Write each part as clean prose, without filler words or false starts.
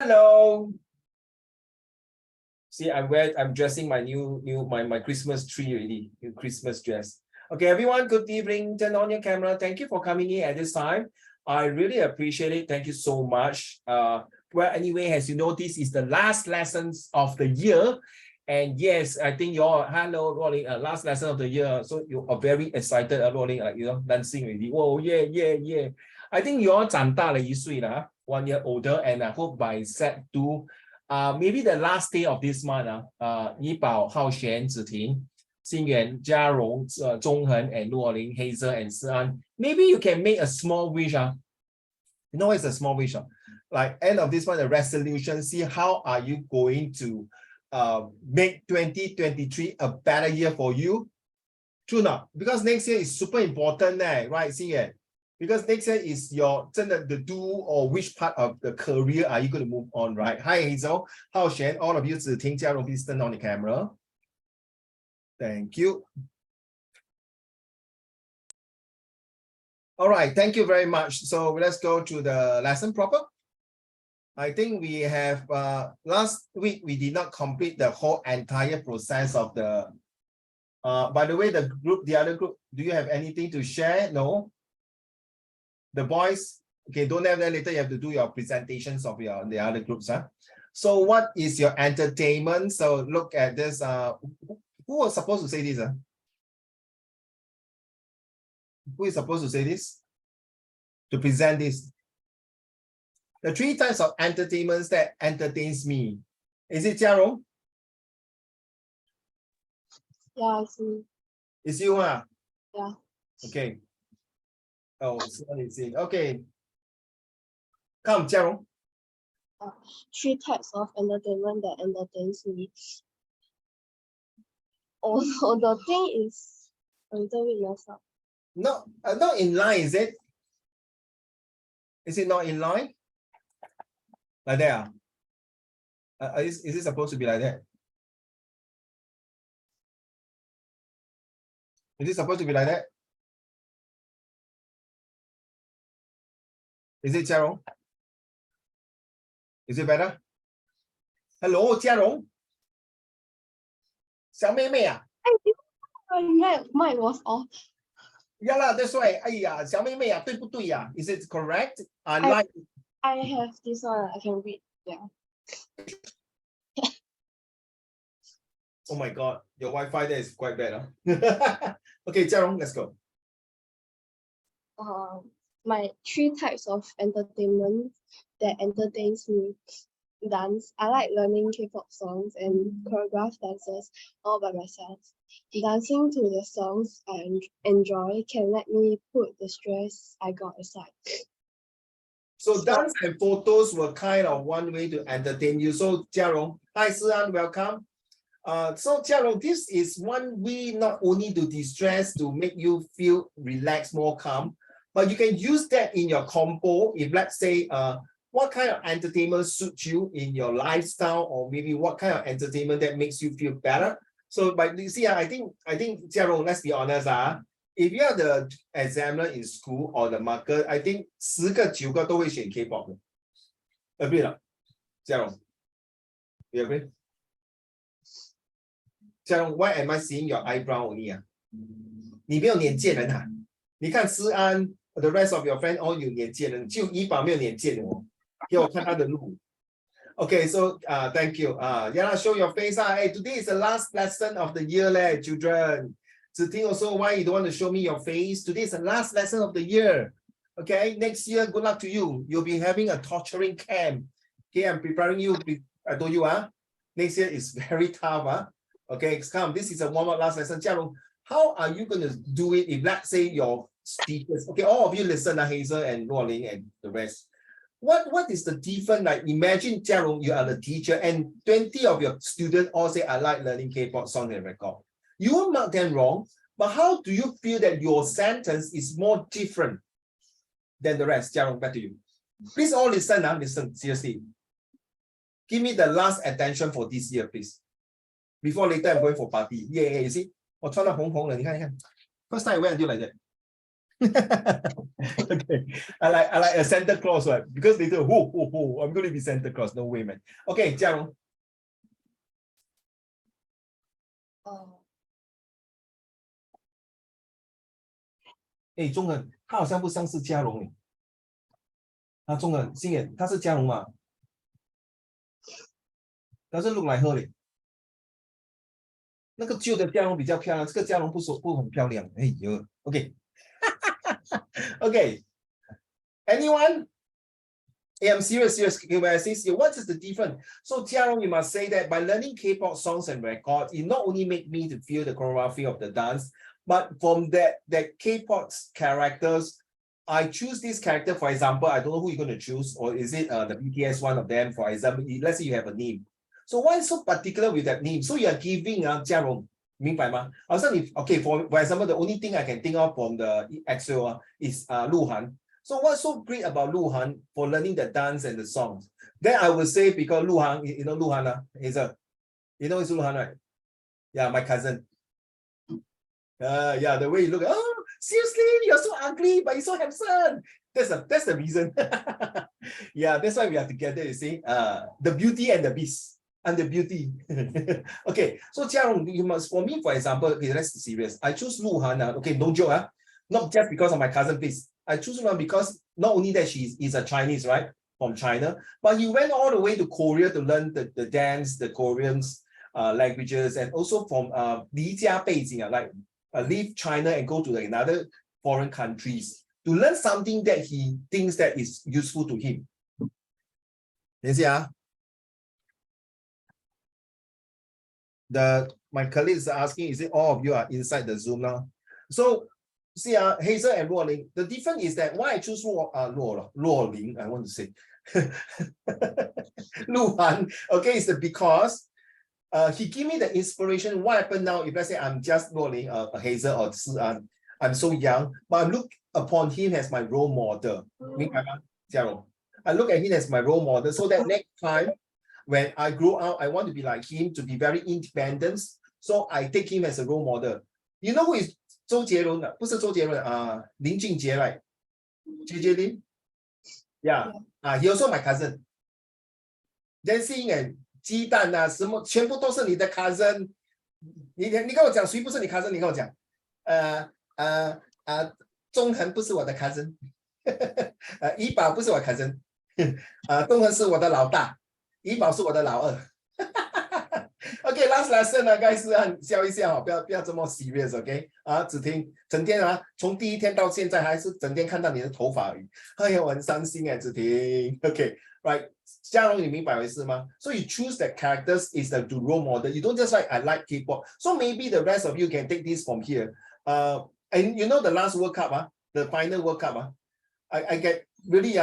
Hello. See, I'm dressing my my Christmas tree already, new Christmas dress. Okay, everyone, good evening. Turn on your camera. Thank you for coming in at this time. I really appreciate it. Thank you so much. Well, anyway, as you know, this is the last lessons of the year. And yes, I think you're hello, Rolling, last lesson of the year. So you are very excited, Rolling, dancing already. Oh, yeah. I think you're 长大了1岁了, 1 year older, and I hope by set 2, maybe the last day of this month, Yi Bao, Hao Xuan, Ziting, Xingyuan, Jia Rong, Zhonghen, and Luolin, Hazel, and Sian. Maybe you can make a small wish. You know what's a small wish? Like end of this month, the resolution, see how are you going to make 2023 a better year for you? True not? Because next year is super important, right, Xingyuan? Because next year is your the do or which part of the career are you going to move on, right? Hi, Hazel. Hao Xuan, all of you, Ziting, Jia Rong, please turn on the camera. Thank you. All right, thank you very much. So let's go to the lesson proper. I think we have, last week, we did not complete the whole entire process of the, by the way, the other group, do you have anything to share? No? The boys, okay, don't have that later. You have to do your presentations of the other groups. So what is your entertainment? So look at this. Who was supposed to say this? Who is supposed to say this? To present this? The 3 types of entertainments that entertains me. Is it Jia Rong? Yeah, I see. It's you, huh? Yeah. Okay. Oh, okay. Come, Jia Rong. 3 types of entertainment that entertains me. Also, the thing is a little bit messed up. No, not in line, is it? Is it not in line? Like that? Is it supposed to be like that? Is it supposed to be like that? Is it Jia Rong? Is it better? Hello, Jia Rong? 小妹妹啊? Mine was off. Yeah lah, that's why. 哎呀，小妹妹啊，对不对呀? Is it correct? I have this one. I can read. Yeah. Oh my God, your Wi-Fi there is quite bad, huh? Okay, Jia Rong, let's go. My 3 types of entertainment that entertains me. Dance. I like learning K-pop songs and choreographed dances all by myself. Dancing to the songs I enjoy can let me put the stress I got aside. So dance and photos were kind of one way to entertain you. So Jia Rong, hi Sian, welcome. So Jia Rong, this is one way not only to distress, to make you feel relaxed, more calm, but you can use that in your combo. If let's say, what kind of entertainment suits you in your lifestyle, or maybe what kind of entertainment that makes you feel better? So, but you see, I think Jia Rong, let's be honest, if you are the examiner in school or the marker, I think 10个9个都会选 K-pop. Agree 了, Jia Rong? You agree? Jia Rong, why am I seeing your eyebrow only? 你没有眼见人啊? 你看思安 the rest of your friend all 有眼见人，就怡宝没有眼见我。给我看他的路。Okay, so thank you. Yeah, show your face. Hey, today is the last lesson of the year, children. Ziting also, why you don't want to show me your face? Today is the last lesson of the year. Okay, next year, good luck to you. You'll be having a torturing camp. Okay, I'm preparing you. I told you, next year is very tough. Okay, come. This is a warm-up last lesson. Jia Rong, how are you going to do it if, let's say, your teachers, okay, all of you listen, Hazel and Luolin and the rest. What is the difference? Like, imagine, Jia Rong, you are the teacher and 20 of your students all say, I like learning K-pop song and record. You won't mark them wrong, but how do you feel that your sentence is more different than the rest? Jia Rong, back to you. Please all listen, listen, seriously. Give me the last attention for this year, please. Before later, I'm going for party. Yeah, you see? 我穿得红红的，你看，你看。First time I wear until like that. Okay, I like a Santa Claus, right? Because later, I'm going to be Santa Claus. No way, man. Okay, Jiarong. 哎，中文，他好像不像是嘉荣诶。他中文，星野，他是嘉荣嘛？但是 look like her 嘞。那个旧的嘉荣比较漂亮，这个嘉荣不很漂亮。哎呦 ，OK， OK， anyone? Hey, I'm serious. When I say serious, what is the difference? So, Jiarong, you must say that by learning K-pop songs and records, it not only make me to feel the choreography of the dance, but from that K-pop characters, I choose this character. For example, I don't know who you're going to choose, or is it the BTS one of them? For example, let's say you have a name. So, why is so particular with that name? So, you are giving Jiarong. 明白吗？好像你 okay for example, the only thing I can think of from the EXO is Lu Han. So what's so great about Lu Han for learning the dance and the songs? Then I would say because Lu Han, you know Lu Han, is you know it's Lu Han, right? Yeah, my cousin. Yeah, the way you look. Oh, seriously, you're so ugly, but you're so handsome. That's the reason. Yeah, that's why we are together. You see, the beauty and the beast. And the beauty. Okay, so Jiarong, you must, for me, for example, okay, let's be serious. I choose Lu Han. Okay, no joke. Not just because of my cousin, please. I choose Lu Han because not only that she is a Chinese, right? From China, but he went all the way to Korea to learn the dance, the Koreans languages, and also from 离家背景, like leave China and go to another foreign countries to learn something that he thinks that is useful to him. You see, my colleagues are asking, is it all of you are inside the Zoom now? So see, Hazel and Luoling, the difference is that why I choose Luoling, I want to say Lu Han, okay, is because he gave me the inspiration. What happened now if let's say I'm just Luoling, Hazel or Si An, I'm so young, but I look upon him as my role model. I look at him as my role model so that next time when I grow up, I want to be like him, to be very independent. So I take him as a role model. You know who is 周杰伦的？不是周杰伦林俊杰 right? JJ Lin? Yeah. He also my cousin. Dancing and 鸡蛋啊，什么全部都是你的 cousin。你跟我讲谁不是你 cousin？ 你跟我讲。中恒不是我的 cousin。怡宝不是我 cousin。中恒是我的老大。怡宝是我的老二。OK, last lesson 呢，该是笑一笑，不要这么 serious，OK？ 只听整天从第一天到现在还是整天看到你的头发而已。哎呀，我很伤心只听。OK, right？ 嘉荣，你明白我意思吗？ So you choose the characters is the role model. You don't just like I like K-pop. So maybe the rest of you can take this from here. And you know the last World Cup, the final World Cup, I get really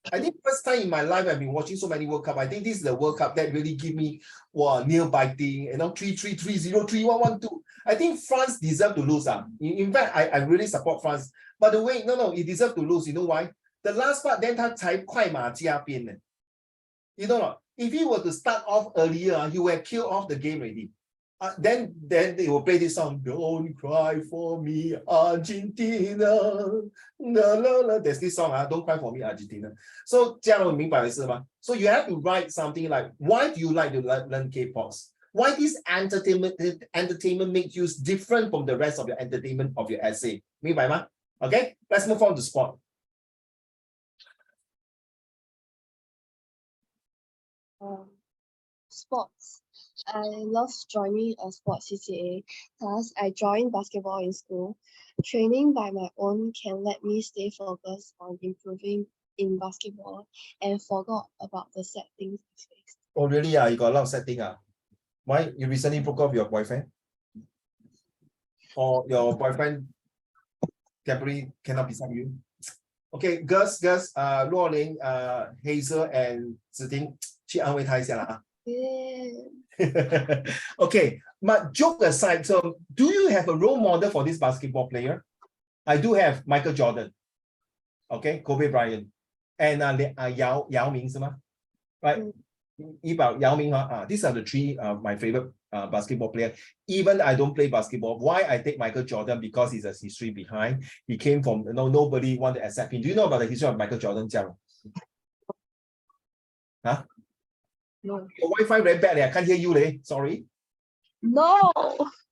I think first time in my life I've been watching so many World Cup. I think this is the World Cup that really give me nail biting, 3-3, 3-0, 3-1, 1-2. I think France deserve to lose. In fact, I really support France. But the way, no, it deserve to lose. You know why? The last part, then 他才快马加鞭呢. You know not? If he were to start off earlier, he would have killed off the game already. Then they will play this song. Don't cry for me, Argentina. La, la, la. There's this song, Don't Cry for Me, Argentina. So, 嘉荣明白的是吗? So you have to write something like, why do you like to learn K-pop? Why this entertainment makes you different from the rest of your entertainment of your essay? 明白吗? Okay, let's move on to sport. Sports. I love joining a sports CCA. Thus, I joined basketball in school. Training by my own can let me stay focused on improving in basketball and forgot about the sad things I faced. Oh, really? You got a lot of sad things. Why? You recently broke up with your boyfriend? Or your boyfriend cannot beside you? Okay, girls, Luoling, Hazel, and Ziting, 去安慰他一下啦。Okay, but joke aside, so do you have a role model for this basketball player? I do have Michael Jordan, okay, Kobe Bryant, and Yao Ming, right? Yao Ming, these are the three my favorite basketball player. Even I don't play basketball. Why I take Michael Jordan? Because he's a history behind. He came from, nobody wanted to accept him. Do you know about the history of Michael Jordan, Jiang? Huh? No. Your Wi-Fi very bad. I can't hear you. Sorry. No.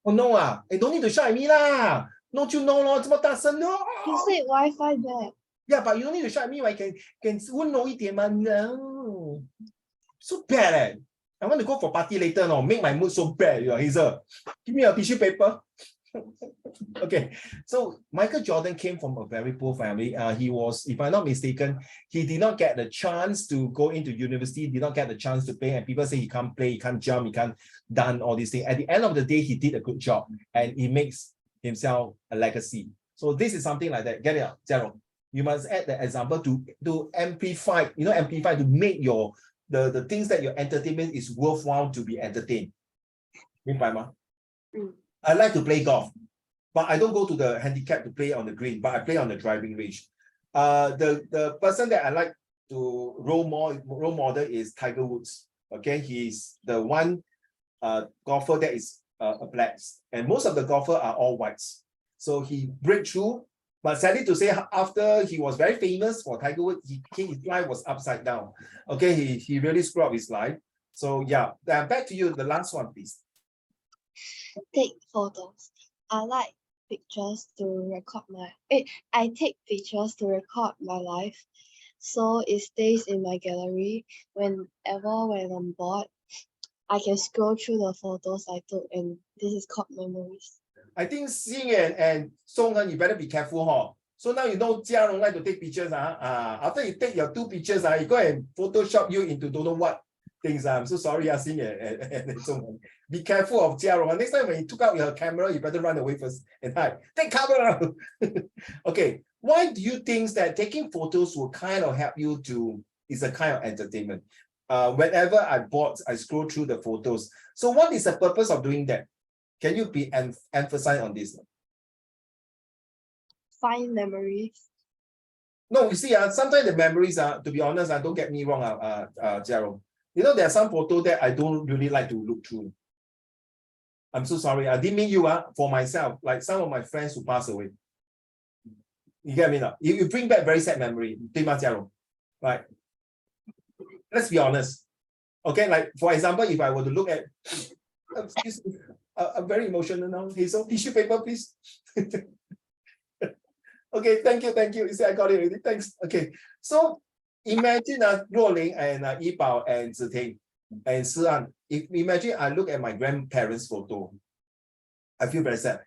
Oh no, don't need to shout at me lah. Don't you know lo? 这么大声 no. You said Wi-Fi bad. Yeah, but you don't need to shout at me. I can 温柔一点嘛 No. So bad. I want to go for party later. No, make my mood so bad. Hazel, give me a tissue paper. Okay, so Michael Jordan came from a very poor family. He was, if I'm not mistaken, he did not get the chance to go into university, did not get the chance to play, and people say he can't play, he can't jump, he can't done all these things. At the end of the day, he did a good job and he makes himself a legacy. So this is something like that. Get it out, Zero. You must add the example to amplify, amplify to make your the things that your entertainment is worthwhile to be entertained. I like to play golf, but I don't go to the handicap to play on the green, but I play on the driving range. The person that I like to role model is Tiger Woods. Okay, he's the one golfer that is a black, and most of the golfers are all whites. So he break through, but sadly to say, after he was very famous for Tiger Woods, his life was upside down. Okay, he really screwed up his life. So yeah, back to you, the last one, please. Take photos. I like pictures to record I take pictures to record my life, so it stays in my gallery. When I'm bored, I can scroll through the photos I took, and this is called memories. I think Xing and Song, you better be careful, huh? So now you know Jia Rong like to take pictures, after you take your 2 pictures, you go and Photoshop you into don't know what things. I'm so sorry, Xing and Song. Be careful of Jia Rong. Next time when you took out your camera, you better run away first and hide. Take camera. Okay, why do you think that taking photos will kind of help you to, is a kind of entertainment? Whenever I scroll through the photos. So what is the purpose of doing that? Can you be emphasize on this? Find memories. No, you see, sometimes the memories are, to be honest, don't get me wrong, Jia. There are some photos that I don't really like to look through. I'm so sorry. I didn't mean you, for myself, like some of my friends who passed away. You get me now? You bring back very sad memory. Right? Let's be honest. Okay, like for example, if I were to look at, excuse me, I'm very emotional now. Hazel, tissue paper, please. Okay, thank you. You see, I got it already. Thanks. Okay, so imagine Ruoling and Yibao and Ziting and Si-an. If imagine I look at my grandparents' photo, I feel very sad.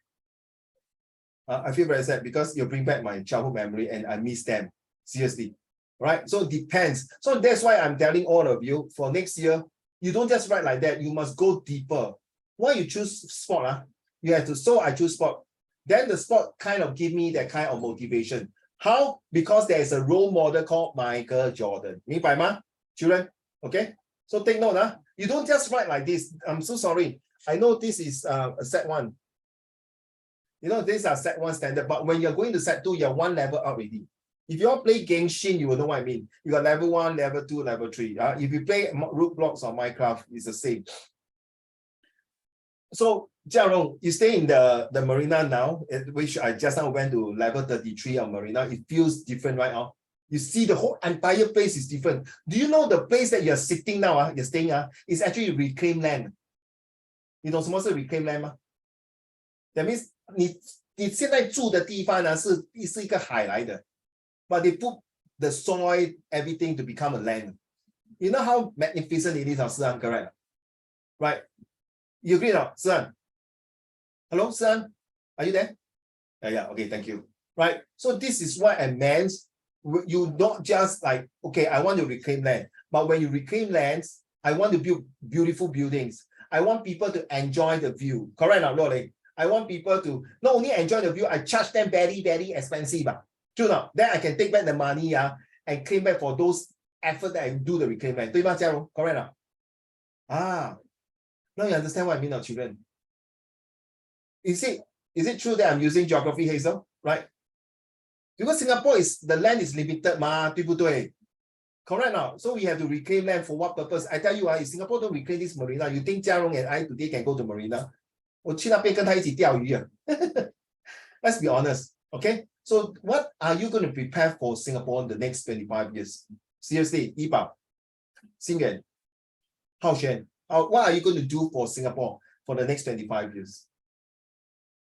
I feel very sad because you bring back my childhood memory and I miss them. Seriously. Right? So it depends. So that's why I'm telling all of you, for next year, you don't just write like that. You must go deeper. Why you choose sport? You have to, so I choose sport. Then the sport kind of give me that kind of motivation. How? Because there is a role model called Michael Jordan. 明白吗? Children? Okay? So take note. You don't just write like this. I'm so sorry. I know this is a set 1. These are set 1 standard, but when you're going to set 2, you're 1 level up already. If you all play Genshin, you will know what I mean. You got level 1, level 2, level 3. If you play Roblox or Minecraft, it's the same. So, Jia Rong, you stay in the marina now, which I just now went to level 33 of marina. It feels different right now. You see the whole entire place is different. Do you know the place that you're sitting now, you're staying, is actually reclaimed land? You know what is reclaimed land? That means 你现在住的地方是一个海来的 but they put the soil, everything to become a land. You know how magnificent it is, Si-an, correct? Right? You agree now, Si-an? Hello, Si-an? Are you there? Yeah, okay, thank you. Right? So this is what I meant. You not just like, okay, I want to reclaim land, but when you reclaim lands, I want to build beautiful buildings. I want people to enjoy the view. Correct now, Lord? I want people to not only enjoy the view, I charge them very, very expensive. True now. Then I can take back the money and claim back for those effort that I do the reclaim land. 对吗, Jia Rong? Correct now? Now you understand what I mean now, children. Is it true that I'm using geography, Hazel? Right? Because Singapore the land is limited, 对不对? Correct now. So we have to reclaim land for what purpose? I tell you, if Singapore don't reclaim this marina, you think Jia Rong and I today can go to marina? 我去那边跟他一起钓鱼啊。Let's be honest, okay? So what are you going to prepare for Singapore in the next 25 years? Seriously, Yiba, Xingyan, Hao Xuan, what are you going to do for Singapore for the next 25 years?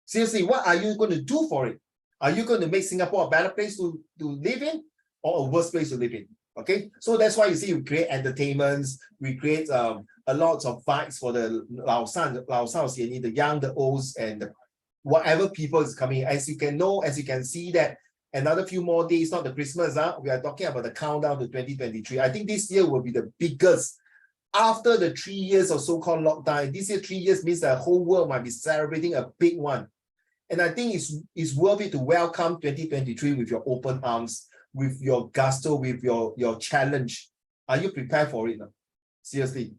Seriously, what are you going to do for it? Are you going to make Singapore a better place to live in or a worse place to live in? Okay, so that's why you see we create entertainments, we create a lot of fights for the Lao Sao Xian, the young, the olds, and whatever people is coming. As you can see that another few more days, not the Christmas, we are talking about the countdown to 2023. I think this year will be the biggest. After the 3 years of so-called lockdown, this year 3 years means the whole world might be celebrating a big one. And I think it's worth it to welcome 2023 with your open arms, with your gusto, with your challenge. Are you prepared for it now? Seriously.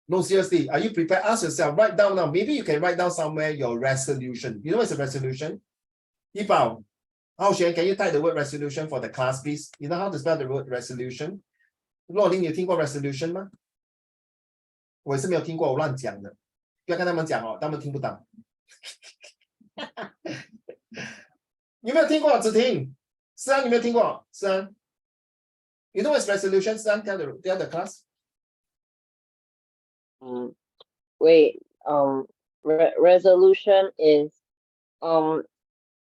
No, seriously, are you prepared? Ask yourself, write down now. Maybe you can write down somewhere your resolution. You know what's a resolution? Yipao, Hao Xuan, can you type the word resolution for the class, please? You know how to spell the word resolution? 若琳，你有听过 resolution 吗？我也是没有听过，我乱讲的。不要跟他们讲哦，他们听不懂。有没有听过？子婷，思安有没有听过？思安 ，You know what's resolution? 思安 tell the class. Wait. Resolution is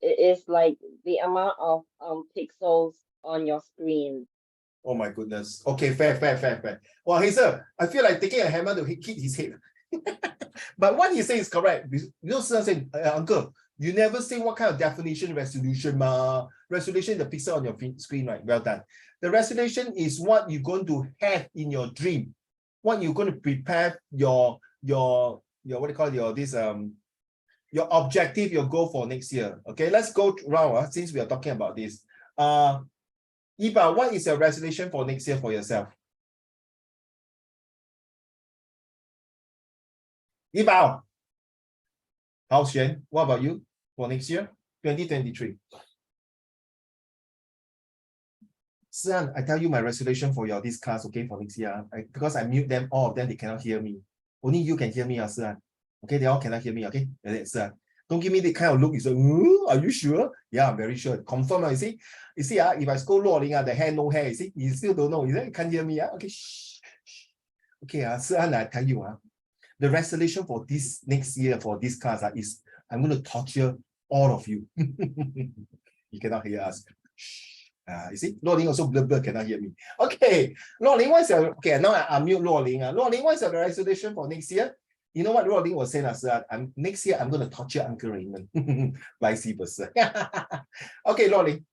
it is like the amount of pixels on your screen. Oh my goodness. Okay, fair. Well, Hazel, I feel like taking a hammer to hit his head. But what he says is correct. You know, saying, Uncle, you never say what kind of definition resolution, resolution the pixel on your screen, right? Well done. The resolution is what you're going to have in your dream, what you're going to prepare your what do you call your objective, your goal for next year. Okay, let's go round since we are talking about this. Iba, what is your resolution for next year for yourself? Iba, Hao Xuan, what about you for next year, 2023? Sian, I tell you my resolution for this class, okay, for next year. Because I mute them, all of them, they cannot hear me. Only you can hear me, Sian. Okay, they all cannot hear me, okay? Sian. Don't give me the kind of look. You say, are you sure? Yeah, I'm very sure. Confirm. You see, if I scold Luo Ling, the hair, no hair, you see, you still don't know. You can't hear me. Okay, shh. Okay, Sian, I tell you, the resolution for this next year for this class is I'm going to torture all of you. You cannot hear us. You see, Luo Ling also blur cannot hear me. Okay, Luo Ling, what's your now I unmute Luo Ling. Luo Ling, what's your resolution for next year? You know what Luo Ling was saying? Next year I'm going to torture Uncle Raymond. Vice versa. Okay, Luo Ling.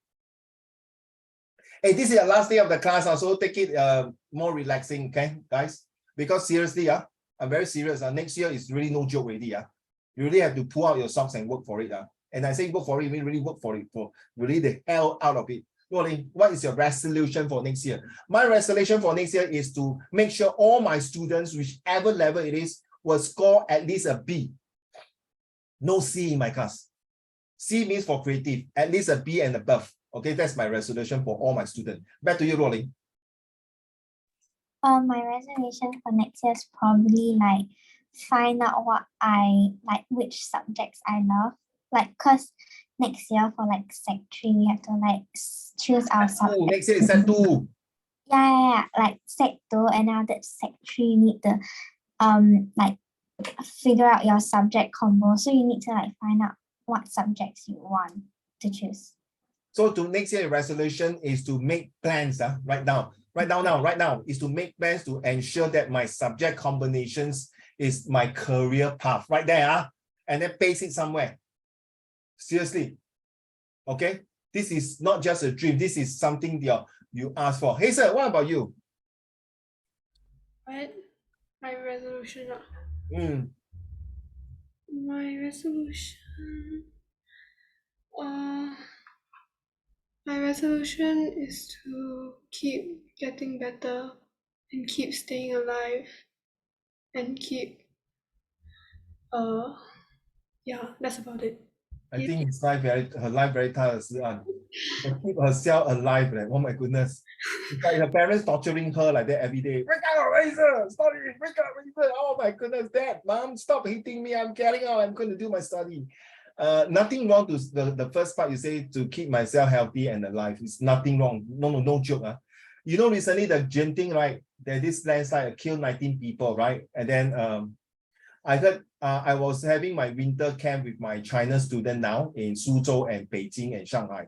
Hey, this is the last day of the class, so take it more relaxing, okay, guys? Because seriously, I'm very serious. Next year is really no joke already. You really have to pull out your socks and work for it. And I say work for it, you mean really work for it, for really the hell out of it. Luo Ling, what is your resolution for next year? My resolution for next year is to make sure all my students, whichever level it is, will score at least a B. No C in my class. C means for creative, at least a B and above. Okay, that's my resolution for all my students. Back to you, Luo Ling. My resolution for next year is probably like find out what I like, which subjects I love. Like, cause next year for like Sec 3, we have to like choose our subject. Next year is Sec 2. Yeah, like Sec 2, and now that Sec 3 you need to like figure out your subject combo. So you need to like find out what subjects you want to choose. So to next year resolution is to make plans. Right now is to make plans to ensure that my subject combinations is my career path right there, and then paste it somewhere. Seriously, okay, this is not just a dream, this is something you ask for. Hey sir, what about you? What? My resolution. My resolution is to keep getting better and keep staying alive and keep yeah, that's about it. I think her life very tired, keep herself alive. Like, oh my goodness. It's like her parents torturing her like that every day. Wake up, Razor! Stop it! Wake up, Razor! Oh my goodness, Dad, Mom, stop hitting me. I'm getting out. I'm going to do my study. Nothing wrong to the first part you say to keep myself healthy and alive. It's nothing wrong. No joke. You know, recently the Genting, right? There's this landslide killed 19 people, right? And then I heard I was having my winter camp with my China student now in Suzhou and Beijing and Shanghai.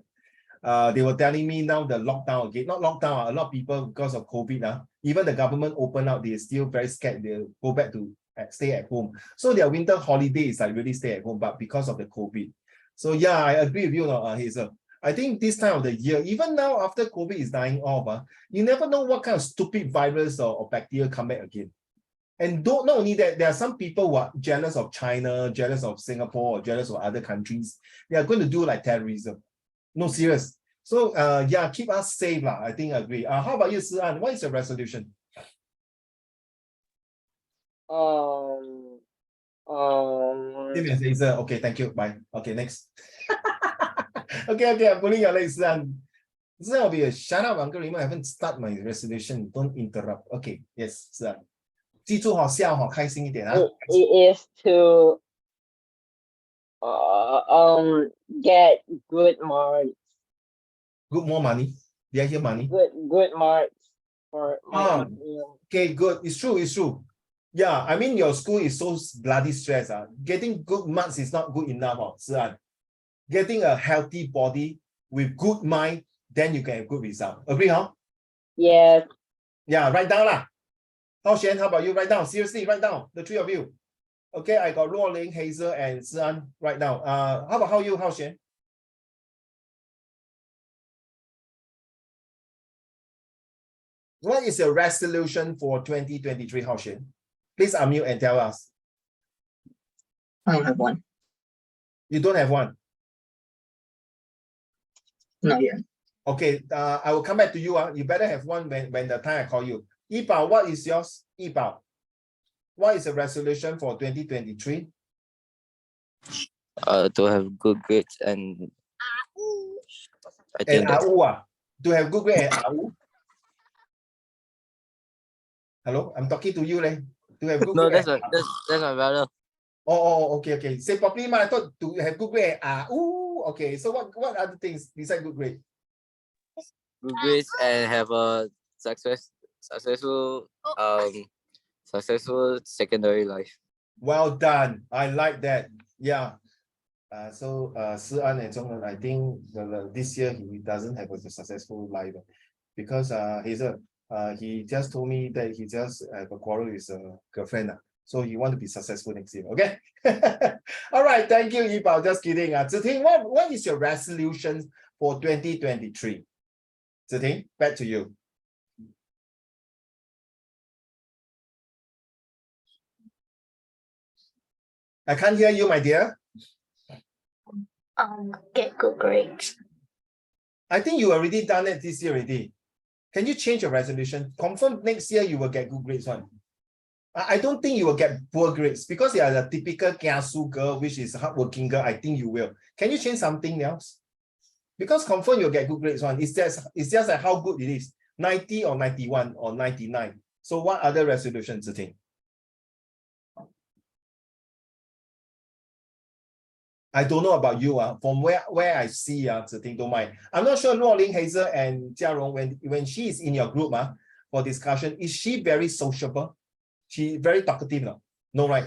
They were telling me now the lockdown again, not lockdown, a lot of people because of COVID, even the government open up, they're still very scared. They'll go back to stay at home. So their winter holiday is like really stay at home, but because of the COVID. So yeah, I agree with you, Hazel. I think this time of the year, even now after COVID is dying off, you never know what kind of stupid virus or bacteria come back again. And not only that, there are some people who are jealous of China, jealous of Singapore, or jealous of other countries. They are going to do like terrorism. No, serious. So yeah, keep us safe. I think I agree. How about you, Si-an? What is your resolution? Okay, thank you. Bye. Okay, next. okay, I'm pulling your legs, Si-an. Si-an will be a shut up, Uncle Raymond. I haven't started my resolution. Don't interrupt. Okay, yes, Si-an. 记住好笑好开心一点 It is to get good marks. Good, more money. Did I hear money? Good marks for my exam. Okay, good. It's true. Yeah, I mean your school is so bloody stressed. Getting good marks is not good enough. Si-an. Getting a healthy body with good mind, then you can have good result. Agree, huh? Yes. Yeah, write down lah. Hao Xuan, how about you? Write down. Seriously, write down. The three of you. Okay, I got Luo Ling, Hazel, and Si-an right now. How about Hao Xuan? What is your resolution for 2023, Hao Xuan? Please unmute and tell us. I don't have one. You don't have one? Not yet. Okay, I will come back to you. You better have one when the time I call you. Yibao, what is yours? Yibao, what is the resolution for 2023? To have good grades and I think and AU, to have good grade and AU. Hello, I'm talking to you, to have good no, grade. that's my brother. Oh, okay. Say properly, man. I thought to have good grade and AU. Okay, so what other things besides good grade? Good grades and have a successful secondary life. Well done. I like that. Yeah. So Si-an and Zhonghen, I think this year he doesn't have a successful life because he just told me that he just have a quarrel with his girlfriend. So he want to be successful next year. Okay. All right. Thank you, Yibao. Just kidding. Ziting, what is your resolution for 2023? Ziting, back to you. I can't hear you, my dear. Get good grades. I think you already done it this year already. Can you change your resolution? Confirm next year you will get good grades one. I don't think you will get poor grades because you are the typical kiasu girl, which is hardworking girl. I think you will. Can you change something else? Because confirm you'll get good grades one. It's just like how good it is. 90 or 91 or 99. So what other resolutions do you think? I don't know about you. From where I see, don't mind. I'm not sure Luo Ling, Hazel, and Jia Rong, when she is in your group for discussion, is she very sociable? She very talkative, no? No, right?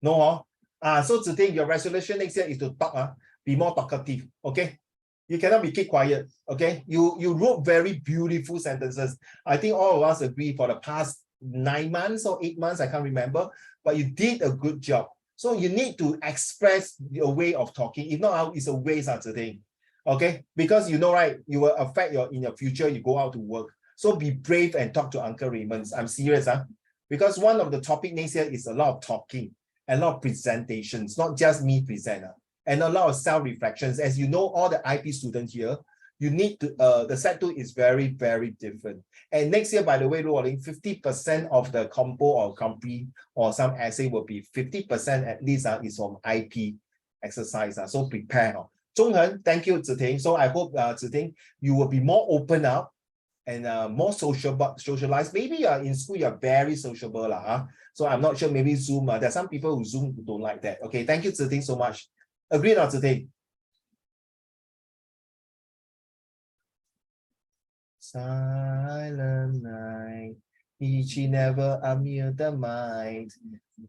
No, so to think your resolution next year is to talk, be more talkative, okay? You cannot be keep quiet, okay? You wrote very beautiful sentences. I think all of us agree for the past 9 months or 8 months, I can't remember, but you did a good job. So you need to express your way of talking. If not, it's a waste of the thing. Okay? Because you know, right, you will affect in your future, you go out to work. So be brave and talk to Uncle Raymond. I'm serious, because one of the topic next year is a lot of talking, a lot of presentations, not just me present, and a lot of self-reflections. As you know, all the IP students here, you need to, the Sec2 is very, very different. And next year, by the way, 50% of the compo or compre or some essay will be 50% at least is from IP. exercise. So prepare. Zhonghen, thank you, Ziting. So I hope, Ziting, you will be more open up and more socialized. Maybe in school, you're very sociable. So I'm not sure, maybe Zoom. There's some people who Zoom who don't like that. Okay, thank you, Ziting, so much. Agree or not, Ziting? Silent night, she never unmute the mind.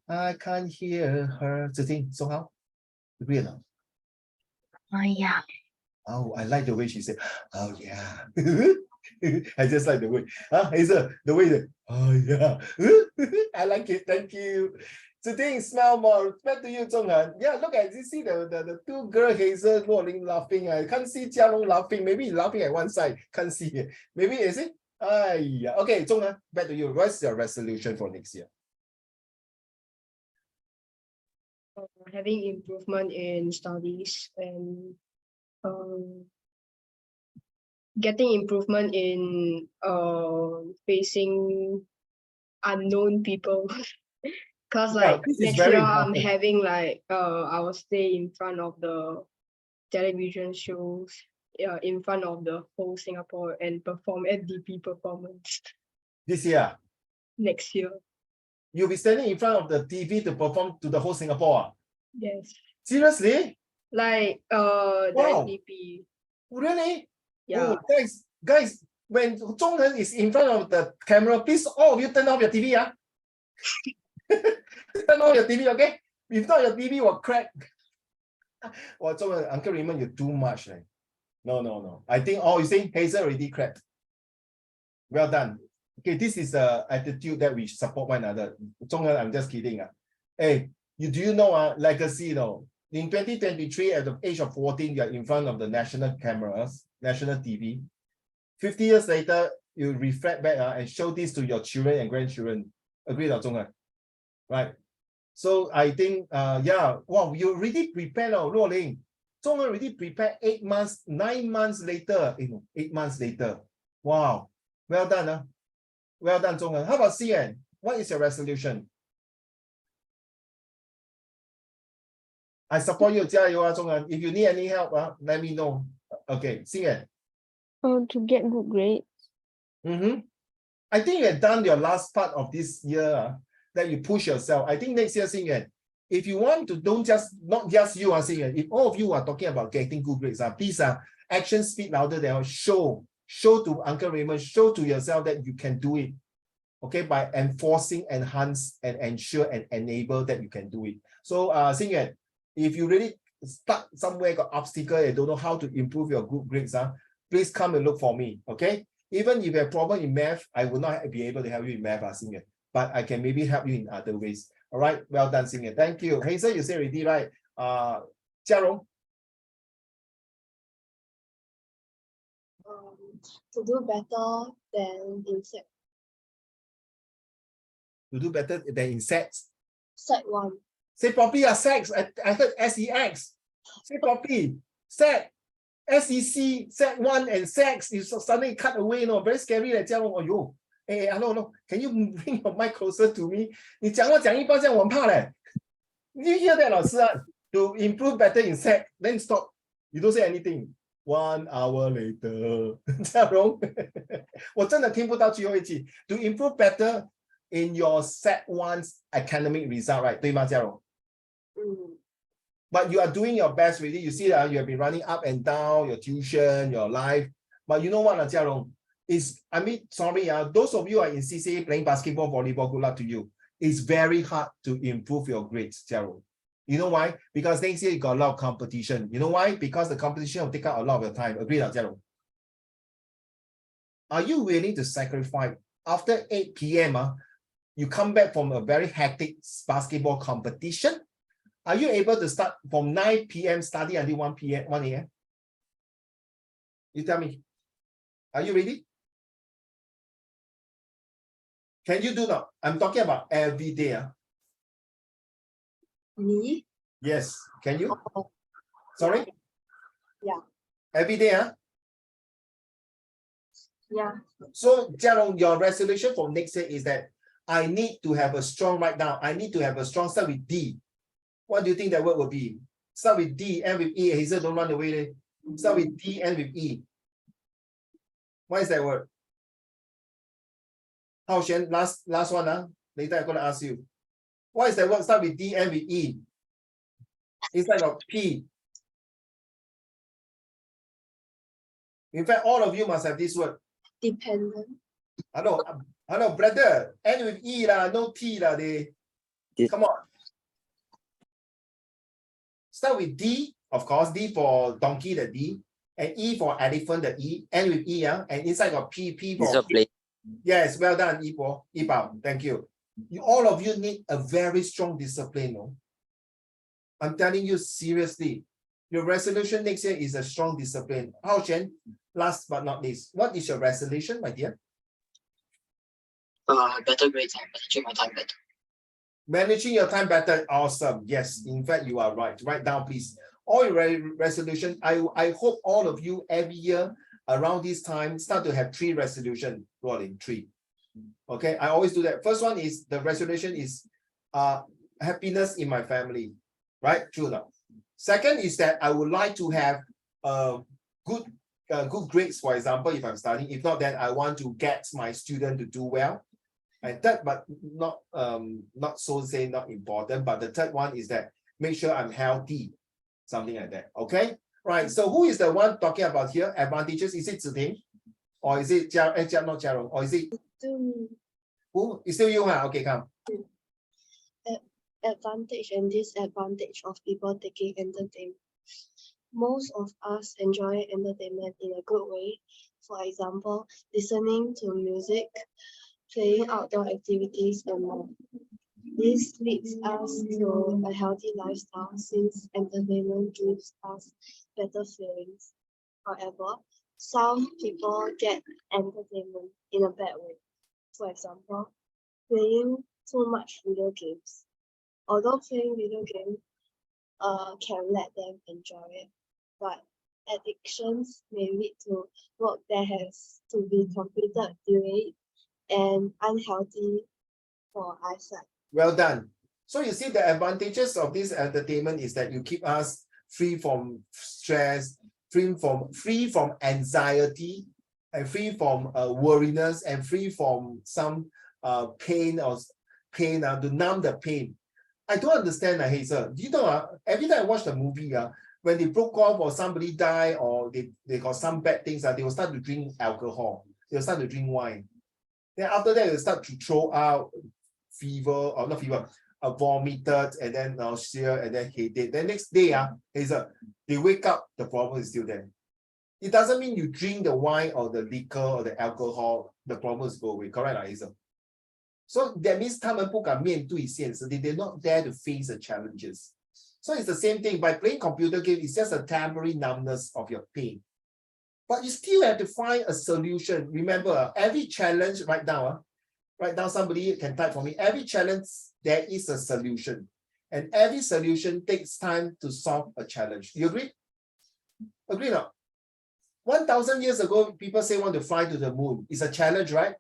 I can't hear her. Ziting, so how? Agree or not? Oh, yeah. Oh, I like the way she said, oh yeah. I just like the way. Hazel, the way that, oh yeah. I like it, thank you. Ziting, smile more. Back to you, Zhonghan. Yeah, look at you see the two girls, Hazel, Luoling laughing. I can't see Jialong laughing. Maybe he's laughing at one side. Can't see it. Maybe is it? Yeah. Okay, Zhonghan, back to you. What's your resolution for next year? Having improvement in studies and getting improvement in facing unknown people. Because Yeah, like this is next very year I'm important. having like I will stay in front of the television shows, in front of the whole Singapore and perform FDP performance This year, next year. you'll be standing in front of the TV to perform to the whole Singapore. Yes. Seriously? Like the Wow. FDP. Really? Yeah. Oh, guys, when Zhonghen is in front of the camera, please all of you turn off your TV. Turn off your TV, okay? If not, your TV will crack. Well, Zhonghen, Uncle Raymond, you're too much. No. I think you see, Hazel already cracked. Well done. Okay, this is the attitude that we support one another. Zhonghen, I'm just kidding. Hey, do you know legacy, in 2023, at the age of 14, you're in front of the national cameras, national TV. 50 years later, you reflect back and show this to your children and grandchildren. Agree, Zhonghen? Right. So I think, yeah, wow, you already prepared now, Luoling. Zhonghen already prepared 8 months, 9 months later, 8 months later. Wow. Well done. Well done, Zhonghen. How about Xian? What is your resolution? I support you, 加油, Zhonghen. If you need any help, let me know. Okay, Xian. To get good grades. I think you have done your last part of this year that you push yourself. I think next year, Xian, if you want to, not just you, Xian, if all of you are talking about getting good grades, please, action speak louder than show to Uncle Raymond, show to yourself that you can do it. Okay, by enforcing, enhance, and ensure and enable that you can do it. So, Xian, if you really stuck somewhere, got obstacle, and don't know how to improve your good grades, please come and look for me. Okay. Even if you have problem in math, I will not be able to help you in math, Xian, but I can maybe help you in other ways. All right. Well done, Xian. Thank you. Hazel, you say already, right? Jiarong. To do better than in Sec. To do better than in sets. Sec 1. Say properly, sex. I heard SEX. Say properly. Set. SEC, set 1 and sex. You suddenly cut away, very scary. Hello. Can you bring your mic closer to me? 你讲话讲一半这样我很怕嘞。You hear that, 老师to improve better in sex, then stop. You don't say anything. 1 hour later. 嘉荣，我真的听不到最后一句。To improve better in your set 1's academic result, right? 对吗，嘉荣？ But you are doing your best, really. You see that you have been running up and down your tuition, your life. But you know what, Jiarong? Sorry, those of you who are in CCA playing basketball, volleyball, good luck to you. It's very hard to improve your grades, Jiarong. You know why? Because next year you got a lot of competition. You know why? Because the competition will take up a lot of your time. Agree, Jiarong? Are you willing to sacrifice after 8 p.m. You come back from a very hectic basketball competition? Are you able to start from 9 p.m. study until 1 a.m.? You tell me. Are you ready? Can you do that? I'm talking about every day. Me? Yes. Can you? Oh. Sorry? Yeah. Every day, Yeah. So, Jiarong, your resolution for next year is that I need to have a strong write down. I need to have a strong start with D. What do you think that word will be? Start with D, end with E. Hazel, don't run away. Start with D, end with E. What is that word? Hao Xuan, last one. Later I'm going to ask you. What is that word? Start with D, end with E. Instead of P. In fact, all of you must have this word. Dependent. Hello, brother. End with E lah, no T lah. Come on. Start with D, of course. D for donkey, the D, and E for elephant, the E. End with E, and inside got P for Discipline. Yes, well done, Yipao. Thank you. All of you need a very strong discipline. No? I'm telling you seriously. Your resolution next year is a strong discipline. Hao Xuan, last but not least, what is your resolution, my dear? Better grades and managing my time better. Managing your time better. Awesome. Yes, in fact, you are right. Write down, please. All your resolution. I hope all of you every year around this time start to have 3 resolutions. Rolling 3. Okay, I always do that. First one is the resolution is happiness in my family. Right? True now. Second is that I would like to have good grades, for example, if I'm studying. If not, then I want to get my student to do well. And third, but not important, but the third one is that make sure I'm healthy, something like that. Okay, right. So who is the one talking about here? Advantages? Is it Ziting, or is it not Jiarong, or is it who? It's still you, huh? Okay, come. Advantage and disadvantage of people taking entertainment. Most of us enjoy entertainment in a good way. For example, listening to music, playing outdoor activities, and more. This leads us to a healthy lifestyle since entertainment gives us better feelings. However, some people get entertainment in a bad way. For example, playing too much video games. Although playing video games can let them enjoy it, but addictions may lead to work that has to be completed delayed and unhealthy for eyesight. Well done. So you see the advantages of this entertainment is that you keep us free from stress, free from anxiety, and free from worriness, and free from some pain to numb the pain. I don't understand, Hazel. Do you know, every time I watch the movie, when they broke off or somebody died or they got some bad things, they will start to drink alcohol. They will start to drink wine. Then after that, they will start to throw out fever, or not fever, vomited, and then nausea, and then headache. Then next day, Hazel, they wake up, the problem is still there. It doesn't mean you drink the wine or the liquor or the alcohol, the problems go away. Correct, Hazel? So that means 他们不敢面对现实. They're not there to face the challenges. So it's the same thing. By playing computer game, it's just a temporary numbness of your pain. But you still have to find a solution. Remember, every challenge, write down, somebody can type for me. Every challenge, there is a solution. And every solution takes time to solve a challenge. You agree? Agree or not? 1,000 years ago, people say want to fly to the moon. It's a challenge, right?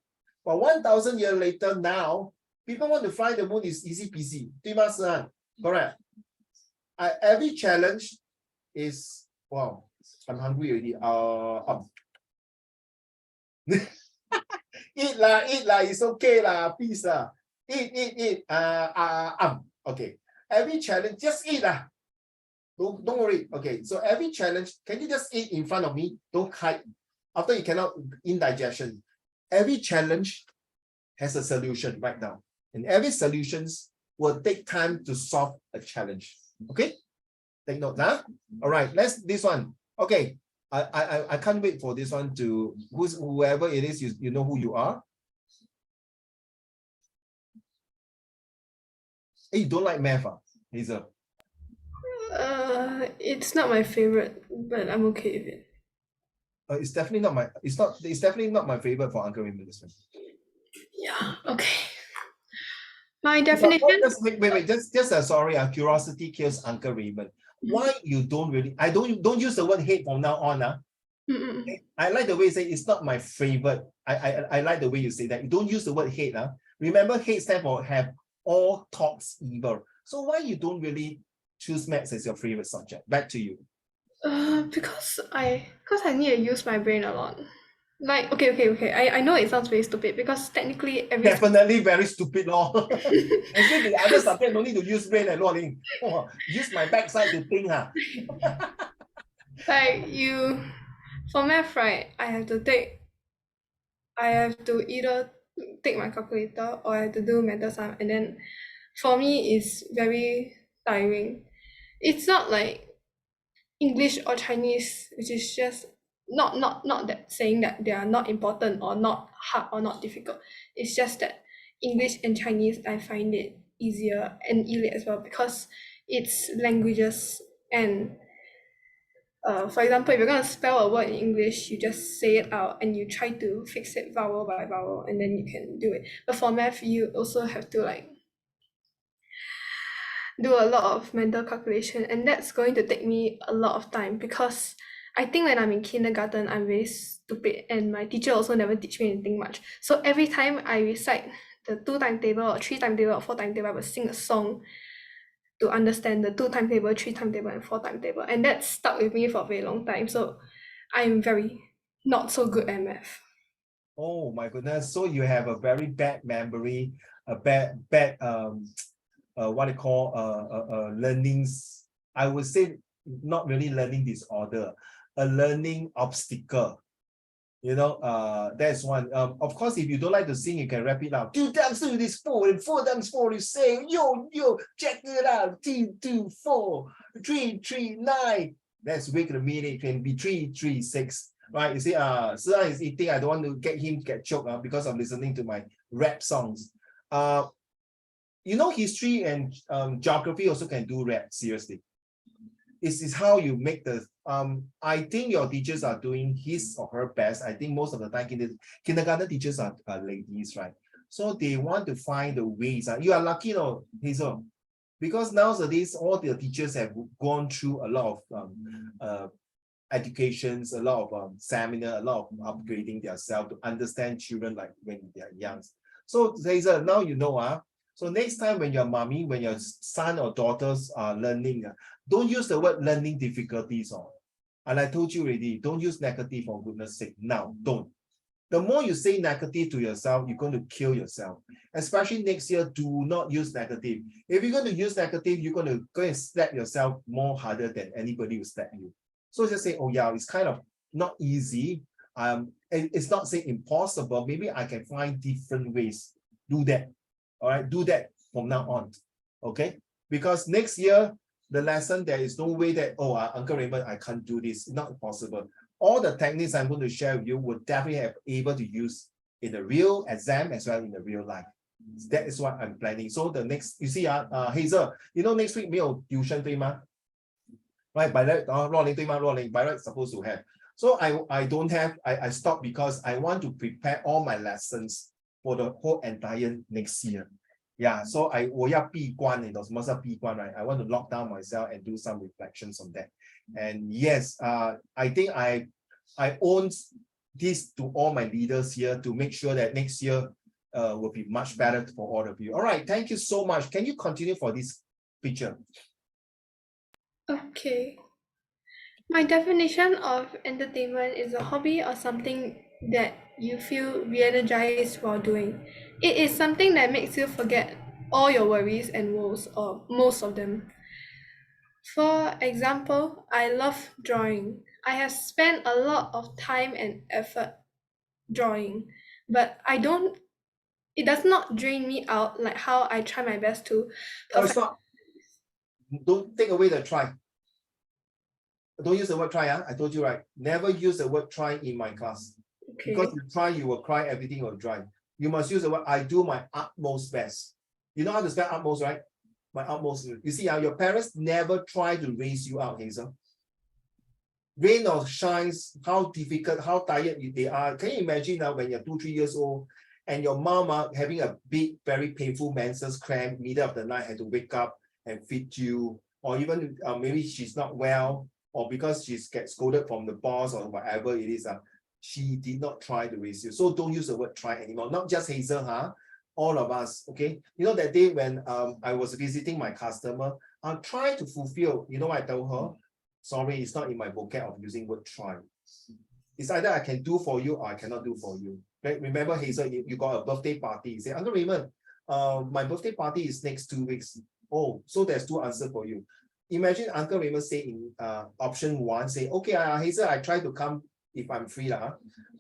But 1,000 years later, now, people want to fly the moon is easy peasy. 对吗, Sian? Correct. Every challenge is, wow, I'm hungry already. Eat lah, it's okay lah, please lah. Eat. Okay. Every challenge, just eat lah. Don't worry. Okay, so every challenge, can you just eat in front of me? Don't hide. After you cannot, indigestion. Every challenge has a solution right now. And every solutions will take time to solve a challenge. Okay? Take note, huh? All right, this one. Okay. I can't wait for this one to whoever it is, you know who you are. Hey, you don't like math, Hazel? It's not my favorite, but I'm okay with it. It's definitely not my. It's definitely not my favorite for Uncle Raymond. This one. Yeah. Okay. My definition. Wait. Just sorry. Curiosity kills Uncle Raymond. Why you don't really? Don't use the word hate from now on. I like the way you say it's not my favorite. I like the way you say that. You don't use the word hate. Remember, hate stands for have all thoughts evil. So why you don't really choose maths as your favorite subject? Back to you. Because I need to use my brain a lot. Like, okay. I know it sounds very stupid because technically every Definitely very stupid law. Actually, the other subject don't need to use brain and loading. Oh, use my backside to think. like for math, right, I have to either take my calculator or I have to do mental sum, and then for me it's very tiring. It's not like English or Chinese, which is just not that saying that they are not important or not hard or not difficult. It's just that English and Chinese, I find it easier and easier as well because it's languages. And for example, if you're gonna spell a word in English, you just say it out and you try to fix it vowel by vowel, and then you can do it. But for math, you also have to like do a lot of mental calculation, and that's going to take me a lot of time because I think when I'm in kindergarten, I'm very stupid and my teacher also never teach me anything much. So every time I recite the 2 timetable or 3 timetable or 4 timetable, I will sing a song to understand the 2 timetable, 3 timetable, and 4 timetable. And that stuck with me for a very long time. So I'm very not so good at math. Oh my goodness. So you have a very bad memory, a bad what they call learnings. I would say not really learning disorder, a learning obstacle. You know, that's one. Of course, if you don't like to sing, you can rap it out. 2 times 2 is 4, and 4 times 4 is 6. Yo, check it out. 2, 2, 4, 3, 3, 9. That's week the minute can be 3, 3, 6. Right? You see, Sian is eating. I don't want to get him get choked because of listening to my rap songs. You know, history and geography also can do rap, seriously. This is how you make the, I think your teachers are doing his or her best. I think most of the time kindergarten teachers are ladies, right? So they want to find the ways. You are lucky, no, Hazel, because nowadays all the teachers have gone through a lot of educations, a lot of seminar, a lot of upgrading themselves to understand children like when they are young. So Hazel, now you know, so next time when your mommy, when your son or daughters are learning, don't use the word learning difficulties. And I told you already, don't use negative for goodness sake. Now, don't. The more you say negative to yourself, you're going to kill yourself. Especially next year, do not use negative. If you're going to use negative, you're going to go and slap yourself more harder than anybody will slap you. So just say, oh yeah, it's kind of not easy. It's not saying impossible. Maybe I can find different ways. Do that. All right, do that from now on, okay? Because next year, the lesson, there is no way that, oh, Uncle Raymond, I can't do this. It's not possible. All the techniques I'm going to share with you would definitely have able to use in the real exam as well in the real life. That is what I'm planning. So the next, you see, Hazel, you know, next week 没有 tuition 对吗? Right, by right, 对吗? By right, supposed to have. So I don't have, I stopped because I want to prepare all my lessons for the whole entire next year. Yeah, so我要闭关, you know, 什么是闭关, right? I want to lock down myself and do some reflections on that. And yes, I think I own this to all my leaders here to make sure that next year will be much better for all of you. All right, thank you so much. Can you continue for this picture? Okay. My definition of entertainment is a hobby or something that you feel re-energized while doing. It is something that makes you forget all your worries and woes, or most of them. For example, I love drawing. I have spent a lot of time and effort drawing, but it does not drain me out like how I try my best to perfect. Stop. Don't take away the try. Don't use the word try. I told you, right? Never use the word try in my class. Okay. Because you try, you will cry, everything will dry. You must use the word, I do my utmost best. You know how to spell utmost, right? My utmost. You see, your parents never try to raise you out, Hazel. Rain or shines, how difficult, how tired they are. Can you imagine now when you're 2-3 years old and your mama having a big, very painful menses cramp, middle of the night, had to wake up and feed you, or even maybe she's not well, or because she gets scolded from the boss or whatever it is, she did not try to raise you. So don't use the word try anymore. Not just Hazel, all of us, okay? You know, that day when I was visiting my customer, I'll try to fulfill, you know what I told her? Sorry, it's not in my vocab of using word try. It's either I can do for you or I cannot do for you. Right? Remember, Hazel, you got a birthday party. You say, Uncle Raymond, my birthday party is next 2 weeks. Oh, so there's 2 answers for you. Imagine Uncle Raymond say in option 1, say, okay, Hazel, I try to come if I'm free.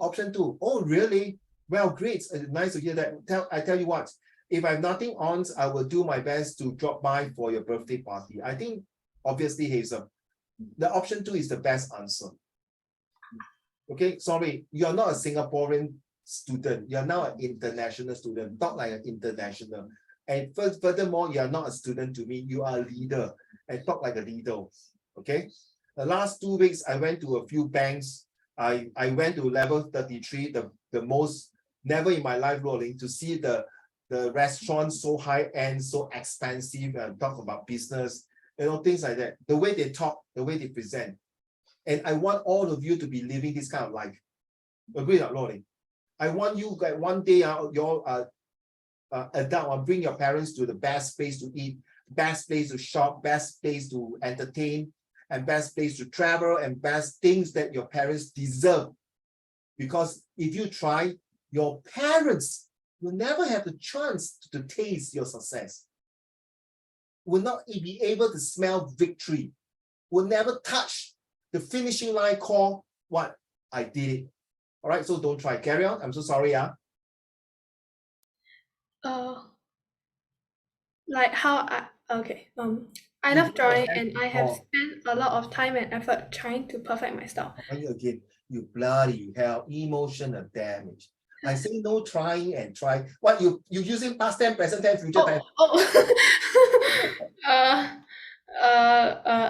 Option 2, oh, really? Well, great. Nice to hear that. I tell you what, if I have nothing on, I will do my best to drop by for your birthday party. I think, obviously, Hazel, the option 2 is the best answer. Okay, sorry, you're not a Singaporean student. You're now an international student, not like an international. And furthermore, you're not a student to me. You are a leader and talk like a leader. Okay, the last 2 weeks, I went to a few banks. I went to level 33, the most, never in my life, rolling, to see the restaurant so high-end, so expensive, and talk about business, you know, things like that. The way they talk, the way they present. And I want all of you to be living this kind of life. Agree or not, Rolling? I want you guys one day, your adult, bring your parents to the best place to eat, best place to shop, best place to entertain, and best place to travel, and best things that your parents deserve. Because if you try, your parents will never have the chance to taste your success, will not be able to smell victory, will never touch the finishing line call, what? I did it. All right, so don't try. Carry on. I'm so sorry. Like how I love drawing and I have spent a lot of time and effort trying to perfect my style. Again, you bloody hell, emotional damage. I say no trying and try. What, you using past tense, present tense, future tense?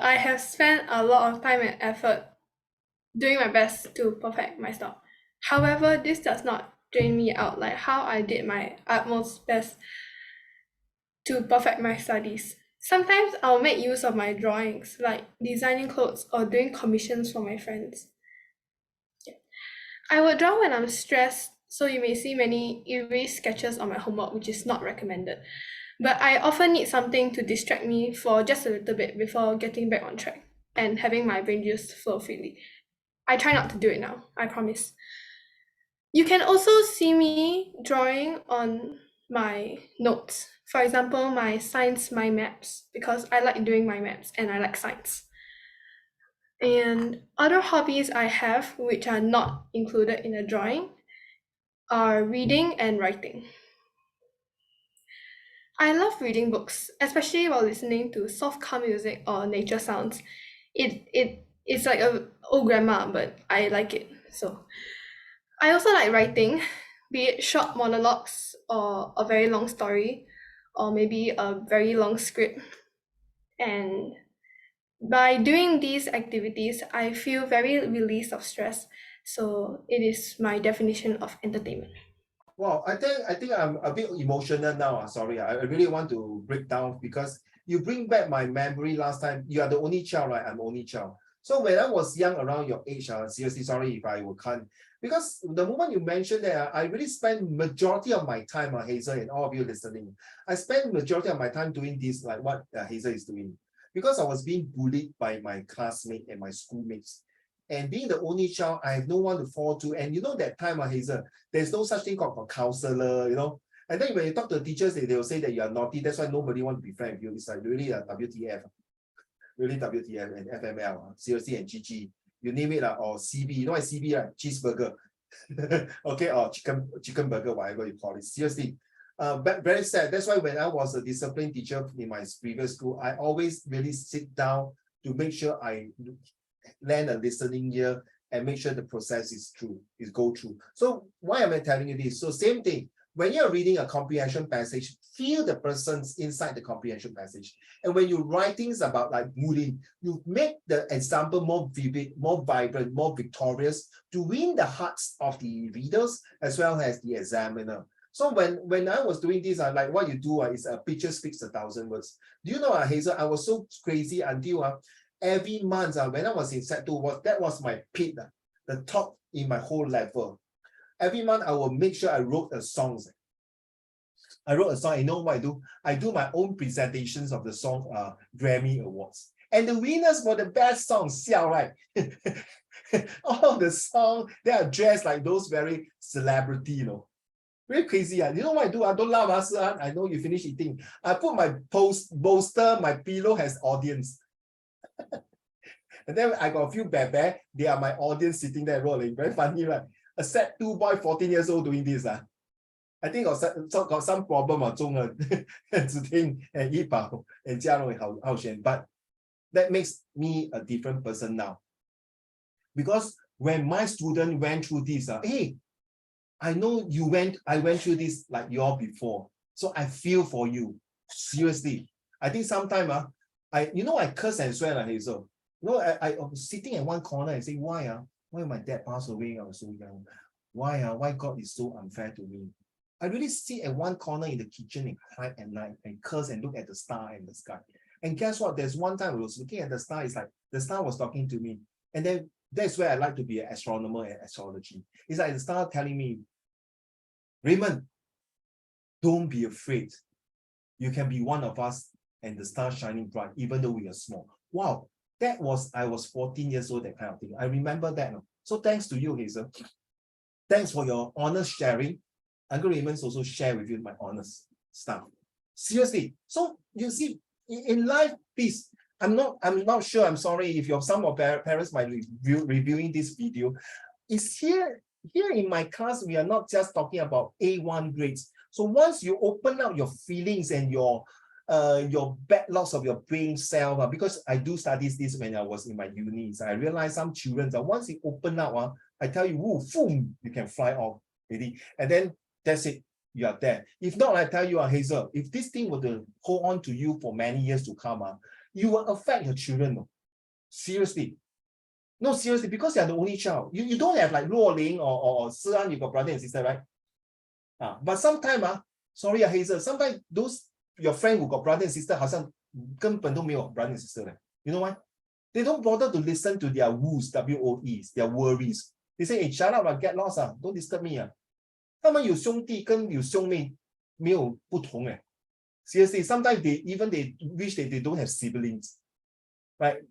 I have spent a lot of time and effort doing my best to perfect my style. However, this does not drain me out, like how I did my utmost best to perfect my studies. Sometimes I'll make use of my drawings, like designing clothes or doing commissions for my friends. I will draw when I'm stressed, so you may see many eerie sketches on my homework, which is not recommended. But I often need something to distract me for just a little bit before getting back on track and having my brain juice flow freely. I try not to do it now, I promise. You can also see me drawing on my notes. For example, my science mind maps, because I like doing mind maps and I like science. And other hobbies I have, which are not included in a drawing, are reading and writing. I love reading books, especially while listening to soft calm music or nature sounds. It's like a old grandma, but I like it. So I also like writing, be it short monologues or a very long story, or maybe a very long script. And by doing these activities, I feel very released of stress. So it is my definition of entertainment. Wow, I think I'm a bit emotional now. Sorry, I really want to break down because you bring back my memory last time. You are the only child, right? I'm only child. So when I was young, around your age, seriously, sorry if I can't. Because the moment you mentioned that, I really spend majority of my time, Hazel, and all of you listening, I spend majority of my time doing this, like what Hazel is doing. Because I was being bullied by my classmates and my schoolmates. And being the only child, I have no one to fall to. And you know that time, Hazel, there's no such thing called a counselor, you know. And then when you talk to the teachers, they will say that you are naughty. That's why nobody wants to be friends with you. It's like really a WTF. Really WTF and FML, COC and GG. You name it, or CB. You know what CB, right? Cheeseburger. Okay, or chicken burger, whatever you call it. Seriously. But very sad. That's why when I was a discipline teacher in my previous school, I always really sit down to make sure I lend a listening ear and make sure the process is go through. So why am I telling you this? So same thing. When you're reading a comprehension passage, feel the persons inside the comprehension passage. And when you write things about like Moulin, you make the example more vivid, more vibrant, more victorious to win the hearts of the readers as well as the examiner. So when I was doing this, like what you do is a picture speaks 1,000 words. Do you know, Hazel, I was so crazy until every month when I was in Sec2, that was my peak, the top in my whole level. Every month I will make sure I wrote the songs. I wrote a song. You know what I do? I do my own presentations of the song Grammy Awards. And the winners for the best song, xiao, right? All of the songs, they are dressed like those very celebrity, you know. Very crazy. You know what I do? I don't laugh. I know you finish eating. I put my bolster, my pillow has audience. And then I got a few bear. They are my audience sitting there rolling. Very funny, right? A Sec2 boy, 14 years old doing this. I think got some problem. Zhonghen, Ziting, and Yipao, and Jiarong, and Haoshen. But that makes me a different person now. Because when my student went through this, hey, I know I went through this like you all before. So I feel for you. Seriously. I think sometime I curse and swear, Hazel. I was sitting in one corner and say, why my dad passed away? I was so young. Why God is so unfair to me? I really sit at one corner in the kitchen and cry at night and curse and look at the star and the sky. And guess what? There's one time I was looking at the star, it's like the star was talking to me. And then that's where I like to be an astronomer and astrology. It's like the star telling me, Raymond, don't be afraid. You can be one of us and the star shining bright, even though we are small. Wow, I was 14 years old, that kind of thing. I remember that. So thanks to you, Hazel. Thanks for your honest sharing. Uncle Raymond's also share with you my honest stuff. Seriously. So you see, in life, please, I'm not sure, I'm sorry if some of parents might be reviewing this video. It's here in my class, we are not just talking about A1 grades. So once you open up your feelings and your backlogs of your brain cell, because I do study this when I was in my unis, I realized some children, once you open up, I tell you, woo, boom, you can fly off, really. And then that's it, you are there. If not, I tell you, Hazel, if this thing were to hold on to you for many years to come, you will affect your children. Seriously. No, seriously, because you're the only child. You don't have like Luo Ling or Si-an, you got brother and sister, right? But sometimes, sorry, Hazel, sometimes those your friend who got brother and sister, 好像根本都没有 brother and sister. You know why? They don't bother to listen to their woes, W-O-Es, their worries. They say, hey, shut up, get lost, don't disturb me. 他们有兄弟跟有兄妹没有不同。Seriously, sometimes they wish that they don't have siblings, right?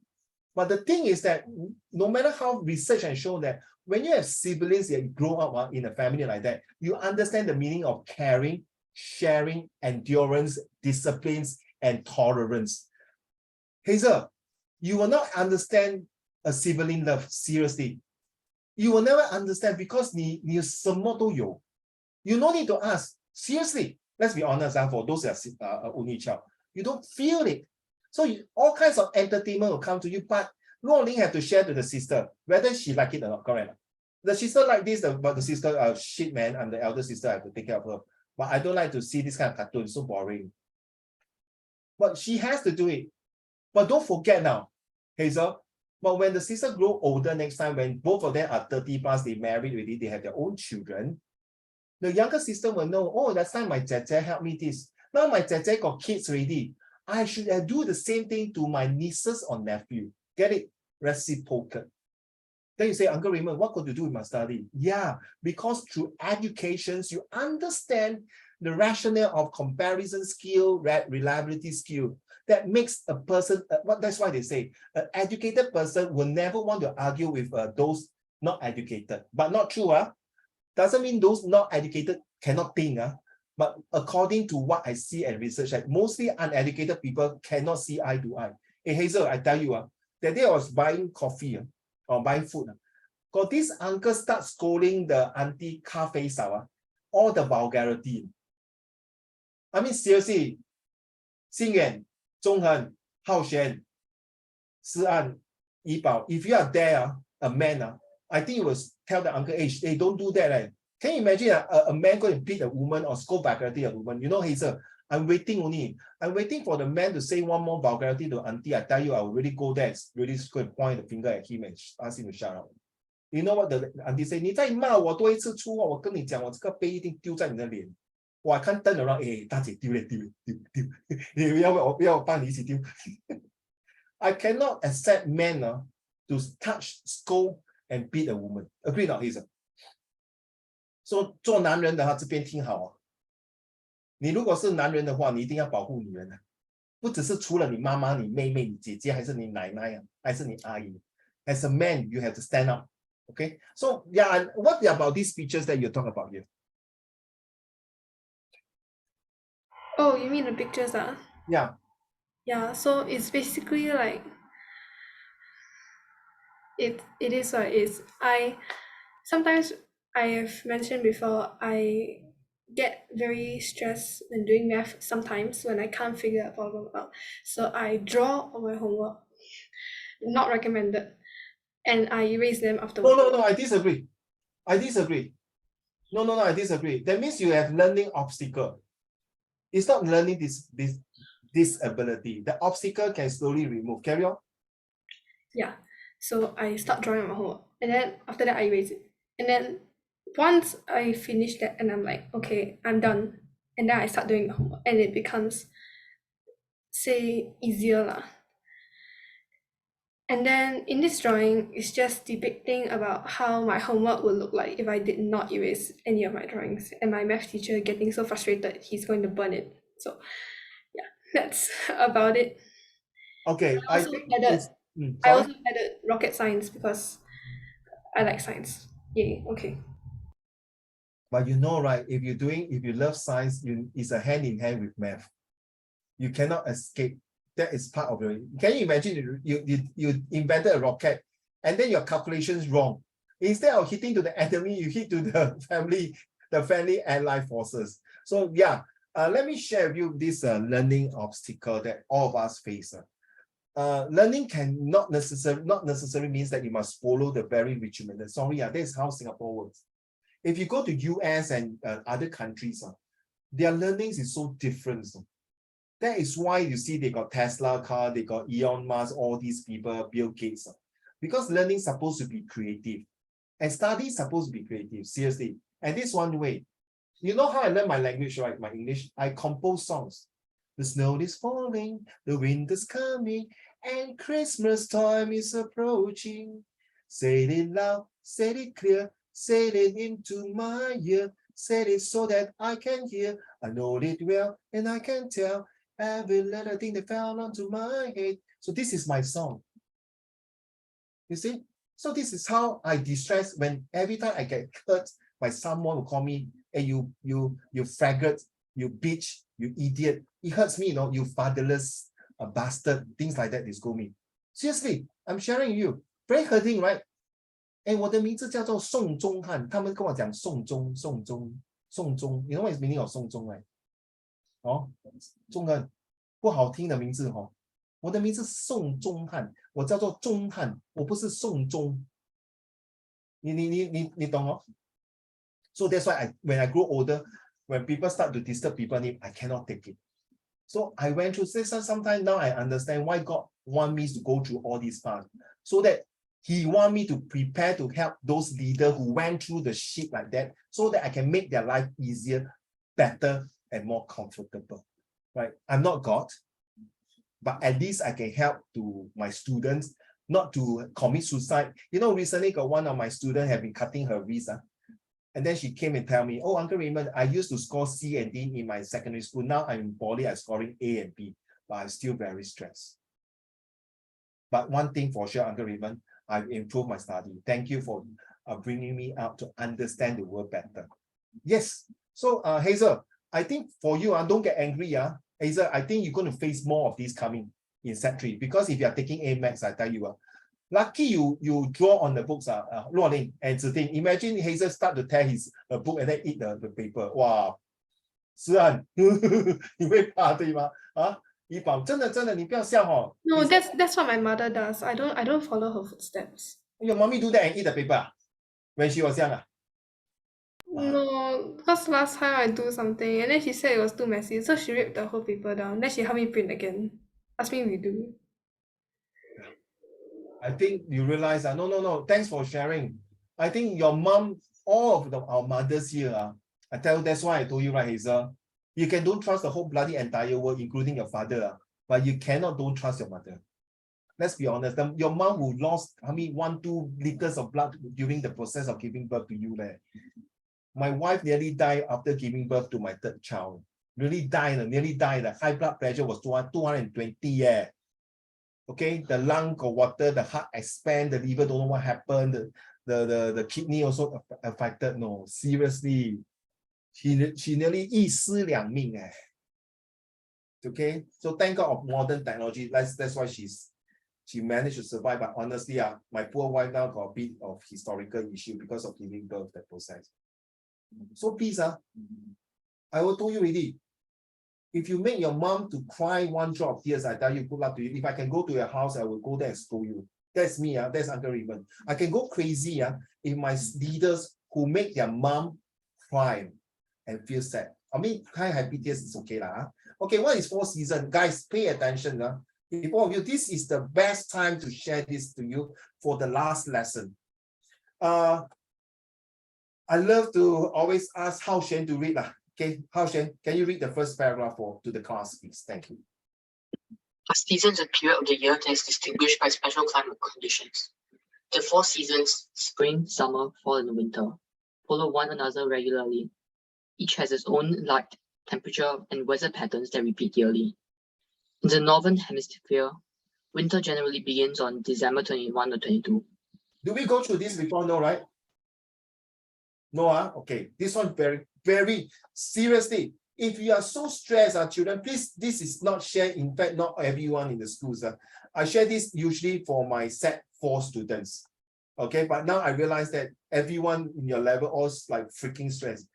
But the thing is that no matter how research has shown that when you have siblings that grow up in a family like that, you understand the meaning of caring, sharing, endurance, disciplines, and tolerance. Hazel, you will not understand a sibling love, seriously. You will never understand because 你什么都有. You no need to ask. Seriously, let's be honest, for those that are only child, you don't feel it. So all kinds of entertainment will come to you, but Luo Ling have to share to the sister, whether she like it or not, correct? The sister like this, but the sister, shit man, I'm the elder sister, I have to take care of her. But I don't like to see this kind of cartoon, it's so boring. But she has to do it. But don't forget now, Hazel, but when the sister grow older next time, when both of them are 30 plus, they married already, they have their own children, the younger sister will know, oh, last time my Jie helped me this. Now my Jie got kids already. I should do the same thing to my nieces or nephew. Get it? Reciprocal. Then you say, Uncle Raymond, what could you do with my study? Yeah, because through education, you understand the rationale of comparison skill, reliability skill. That makes a person, that's why they say, an educated person will never want to argue with those not educated. But not true. Doesn't mean those not educated cannot think. But according to what I see and research, mostly uneducated people cannot see eye to eye. Hey, Hazel, I tell you, that day I was buying coffee or buying food. Got this uncle start scolding the auntie cafe sour, all the vulgarity. I mean, seriously, Xingyuan, Zhonghen, Haoshen, Si-an, Yipao, if you are there, a man, I think you will tell the uncle, hey, don't do that. Can you imagine a man going to beat a woman or scold vulgarity a woman? You know, Hazel, I'm waiting only. I'm waiting for the man to say one more vulgarity to auntie. I tell you, I will really go there, really go and point the finger at him and ask him to shut up. You know what the auntie say? 你再骂我多一次粗话，我跟你讲，我这个杯一定丢在你的脸。我 I can't turn around. 哎，大姐丢。你要我帮你一起丢。I cannot accept men to touch, scold, and beat a woman. Agree not, Hazel? So 做男人的这边听好你如果是男人的话，你一定要保护女人啊，不只是除了你妈妈、你妹妹、你姐姐，还是你奶奶啊，还是你阿姨。As a man, you have to stand up. Okay. So yeah, what about these features that you talk about here? Oh, you mean the pictures? Yeah. Yeah, so it's basically like it is what it is. Sometimes I have mentioned before, I get very stressed when doing math sometimes when I can't figure a problem out. So I draw on my homework. Not recommended. And I erase them afterwards. No, I disagree. I disagree. No, I disagree. That means you have learning obstacle. It's not learning disability. The obstacle can slowly remove. Carry on. Yeah. So I start drawing my homework. And then after that I erase it. And then once I finish that and I'm like, okay, I'm done. And then I start doing the homework and it becomes, say, easier lah. And then in this drawing, it's just depicting about how my homework would look like if I did not erase any of my drawings. And my math teacher getting so frustrated, he's going to burn it. So yeah, that's about it. Okay. I also added rocket science because I like science. Yay, okay. But you know, right, if you love science, it's a hand in hand with math. You cannot escape. That is part of your. Can you imagine you invented a rocket and then your calculation is wrong? Instead of hitting to the enemy, you hit to the family allied forces. So yeah, let me share with you this learning obstacle that all of us face. Learning can not necessarily means that you must follow the very regimented. Sorry, that is how Singapore works. If you go to US and other countries, their learnings is so different. That is why you see they got Tesla car, they got Elon Musk, all these people, Bill Gates. Because learning is supposed to be creative. And study is supposed to be creative, seriously. And this one way. You know how I learn my language, right? My English? I compose songs. The snow is falling, the wind is coming, and Christmas time is approaching. Say it loud, say it clear, say it into my ear. Say it so that I can hear. I know it well, and I can tell every little thing that fell onto my head. So this is my song. You see? So this is how I distress when every time I get hurt by someone who call me, hey, you faggot, you bitch, you idiot. It hurts me, you fatherless, a bastard, things like that, they scold me. Seriously, I'm sharing you. Very hurting, right? 哎，我的名字叫做宋忠汉，他们跟我讲宋忠。You know what is meaning of 宋忠right？中汉不好听的名字我的名字宋忠汉，我叫做忠汉，我不是宋忠。你懂？So that's why when I grow older, when people start to disturb people's name, I cannot take it. So I went through this. Sometimes now I understand why God wants me to go through all these parts, so that He wants me to prepare to help those leaders who went through the shit like that, so that I can make their life easier, better, and more comfortable. Right? I'm not God, but at least I can help to my students not to commit suicide. Recently got one of my students have been cutting her wrist. And then she came and tell me, oh, Uncle Raymond, I used to score C and D in my secondary school. Now I'm in poly, I'm scoring A and B, but I'm still very stressed. But one thing for sure, Uncle Raymond, I've improved my study. Thank you for bringing me out to understand the world better. Yes. So Hazel, I think for you, don't get angry. Hazel, I think you're going to face more of these coming in Set 3. Because if you're taking A Max, I tell you, lucky you draw on the books, Luo Ling and Ziting. Imagine Hazel start to tear his book and then eat the paper. Wow. 思安，你会怕对吗？怡宝，真的，你不要笑No, that's what my mother does. I don't follow her footsteps. Your mommy do that and eat the paper when she was young. No, because last time I do something and then she said it was too messy, so she ripped the whole paper down. Then she helped me print again. Ask me redo. I think you realize that no. Thanks for sharing. I think your mom, all of our mothers here, I tell you, that's why I told you, right, Hazel? You don't trust the whole bloody entire world, including your father, but you don't trust your mother. Let's be honest. Your mom who lost 1-2 liters of blood during the process of giving birth to you. My wife nearly died after giving birth to my third child. really died, nearly died. The high blood pressure was 220. Yeah. Okay, the lung got water, the heart expand, the liver don't know what happened, the kidney also affected. No, seriously, she nearly 一尸两命. Okay, so thank God of modern technology. That's why she managed to survive. But honestly, my poor wife now got a bit of historical issue because of giving birth, that process. So please, I will tell you already. If you make your mom to cry one drop of tears, I tell you, good luck to you. If I can go to your house, I will go there and scold you. That's me, that's Uncle Raymond. I can go crazy if my leaders who make their mom cry and feel sad. I mean, cry happy tears is okay. Okay, what is 4 seasons? Guys, pay attention. If all of you, this is the best time to share this to you for the last lesson. I love to always ask Hao Shen to read. Okay, Hao Shen, can you read the first paragraph to the class, please? Thank you. A season is a period of the year that is distinguished by special climate conditions. The 4 seasons, spring, summer, fall, and winter, follow one another regularly. Each has its own light, temperature, and weather patterns that repeat yearly. In the northern hemisphere, winter generally begins on December 21 or 22. Do we go through this before? No, right? No, okay. This one very seriously. If you are so stressed, children, please, this is not shared. In fact, not everyone in the schools. I share this usually for my set 4 students. Okay, but now I realize that everyone in your level also like freaking stressed.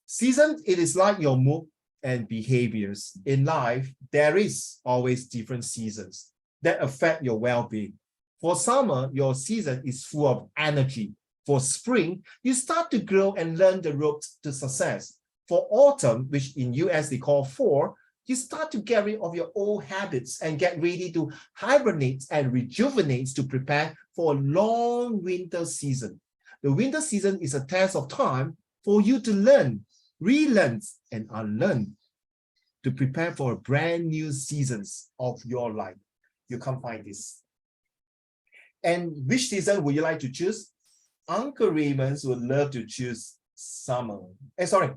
Season, it is like your mood and behaviors. In life, there is always different seasons that affect your well-being. For summer, your season is full of energy. For spring, you start to grow and learn the ropes to success. For autumn, which in US they call fall, you start to get rid of your old habits and get ready to hibernate and rejuvenate to prepare for a long winter season. The winter season is a test of time for you to learn, relearn, and unlearn to prepare for a brand new seasons of your life. You can't find this. And which season would you like to choose? Uncle Raymond would love to choose summer. Sorry.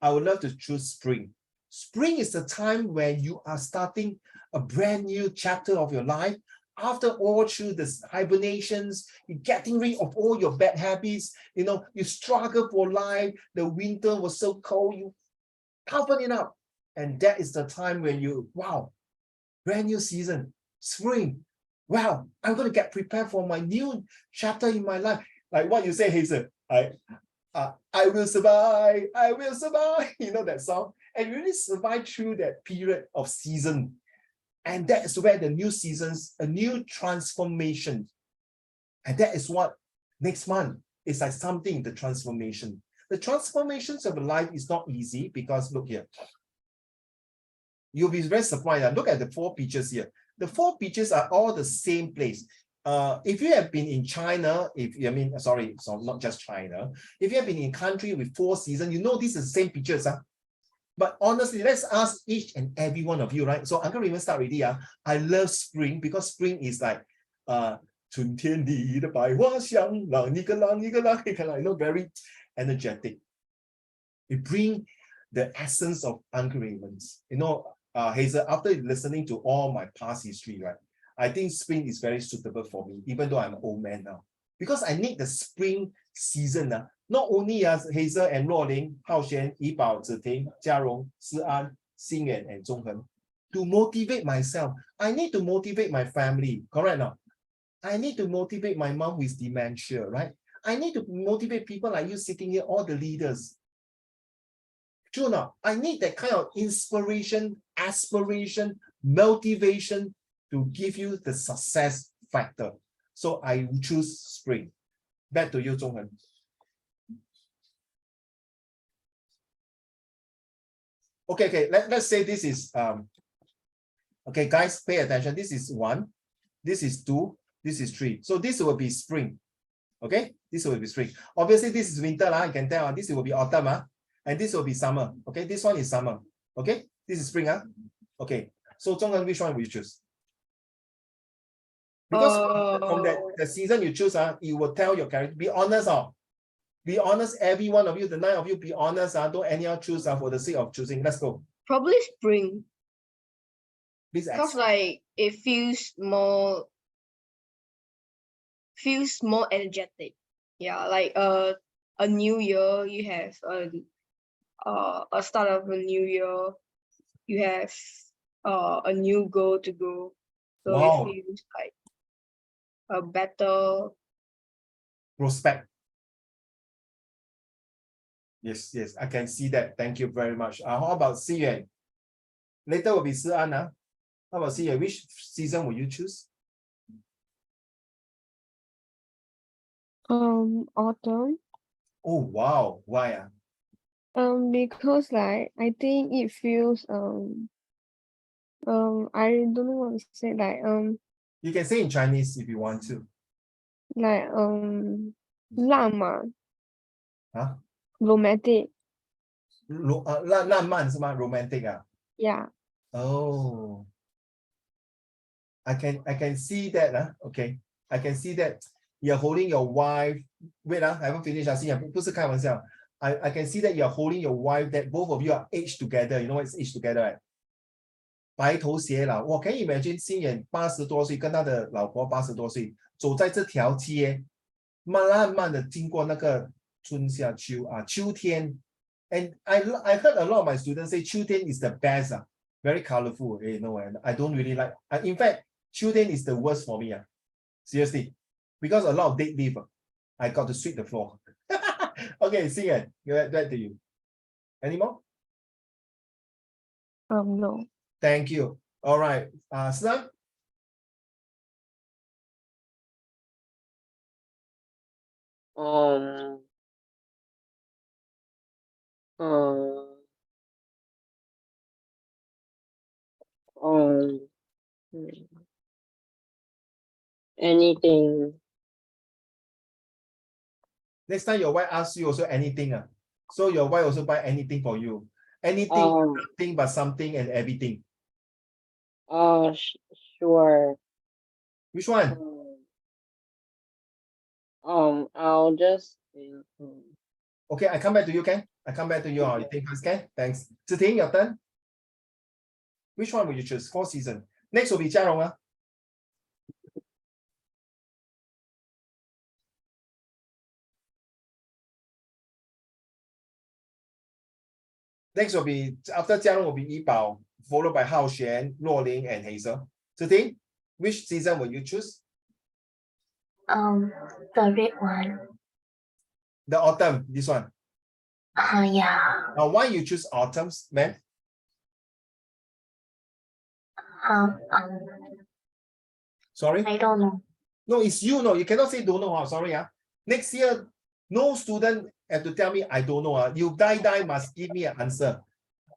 I would love to choose spring. Spring is the time when you are starting a brand new chapter of your life. After all through this hibernations, you're getting rid of all your bad habits. You struggle for life. The winter was so cold, you toughen it up. And that is the time when you, wow, brand new season, spring. Wow, I'm going to get prepared for my new chapter in my life. Like what you say, Hazel, I will survive, I will survive. You know that song? And really survive through that period of season. And that is where the new seasons, a new transformation. And that is what next month is like something, the transformation. The transformations of life is not easy because look here. You'll be very surprised. Look at the 4 pictures here. The 4 pictures are all the same place. If you have been in China, not just China, if you have been in a country with 4 seasons, you know these are the same pictures. But honestly, let's ask each and every one of you, right? So Uncle Raymond start already. I love spring because spring is like 春天里的百花香，让一个浪一个浪，very energetic. It brings the essence of Uncle Raymond's. Hazel, after listening to all my past history, right? I think spring is very suitable for me, even though I'm an old man now. Because I need the spring season. Not only as Hazel and Ruoling, Hao Xuan, Yibao, Ziting, Jiarong, Si'an, Xingyuan, and Zhonghen, to motivate myself. I need to motivate my family, correct now? I need to motivate my mom with dementia, right? I need to motivate people like you sitting here, all the leaders. True now, I need that kind of inspiration, aspiration, motivation to give you the success factor. So I choose spring. Back to you, Zhonghen. Okay, let's say this is, okay, guys, pay attention. This is 1, this is 2, this is 3. So this will be spring, okay? This will be spring. Obviously, this is winter, you can tell, this will be autumn, and this will be summer, okay? This one is summer, okay? This is spring, okay. So, Zhonghen, which one will you choose? Because from the season you choose, you will tell your character, be honest, Be honest, every one of you, the 9 of you, be honest. Don't anyhow choose for the sake of choosing. Let's go. Probably spring, Please because ask. like it feels more energetic. Yeah, like a new year, you have a start of a new year, you have a new goal to go. So Wow. it feels like a better. Prospect. Yes, yes, I can see that. Thank you very much. How about Siyuan? Later will be Si-an. How about Siyuan? Which season will you choose? Autumn. Oh, wow. Why? Because like I think it feels I don't know what to say, like You can say in Chinese if you want to. like 浪漫 Huh? romantic. 浪漫是吗 ？Romantic 啊？ Yeah. Oh, I can see that. Okay, I can see that you're holding your wife. Wait, I haven't finished. I can see that you're holding your wife. That both of you are aged together. You know what is aged together, right? 白头偕老。我可以 imagine 新人80多岁跟他的老婆80多岁走在这条街，慢慢的经过那个春夏秋秋天。And I heard a lot of my students say 秋天 is the best. Very colorful. No, I don't really like. In fact, 秋天 is the worst for me. Seriously, because a lot of dead leaf. I got to sweep the floor. Okay, sing it. Back to you. Any more? No. Thank you. All right. Si-an? Um, anything. Next time your wife asks you also anything. So your wife also buy anything for you. Anything, nothing but something and everything. Sure. Which one? I'll just. Okay, I come back to you, Ken. I come back to you. You think first, Ken? Thanks. Ziting, your turn. Which one will you choose? 4 season. Next will be Jiarong. Next will be, after Jiarong will be Yibao, followed by Hao Xuan, Luo Ling, and Hazel. Ziting, which season will you choose? The red one. The autumn, this one. Yeah. Now, why you choose autumns, man? Sorry? I don't know. No, it's you. No, you cannot say don't know. Sorry. Next year, no student have to tell me I don't know. You die must give me an answer.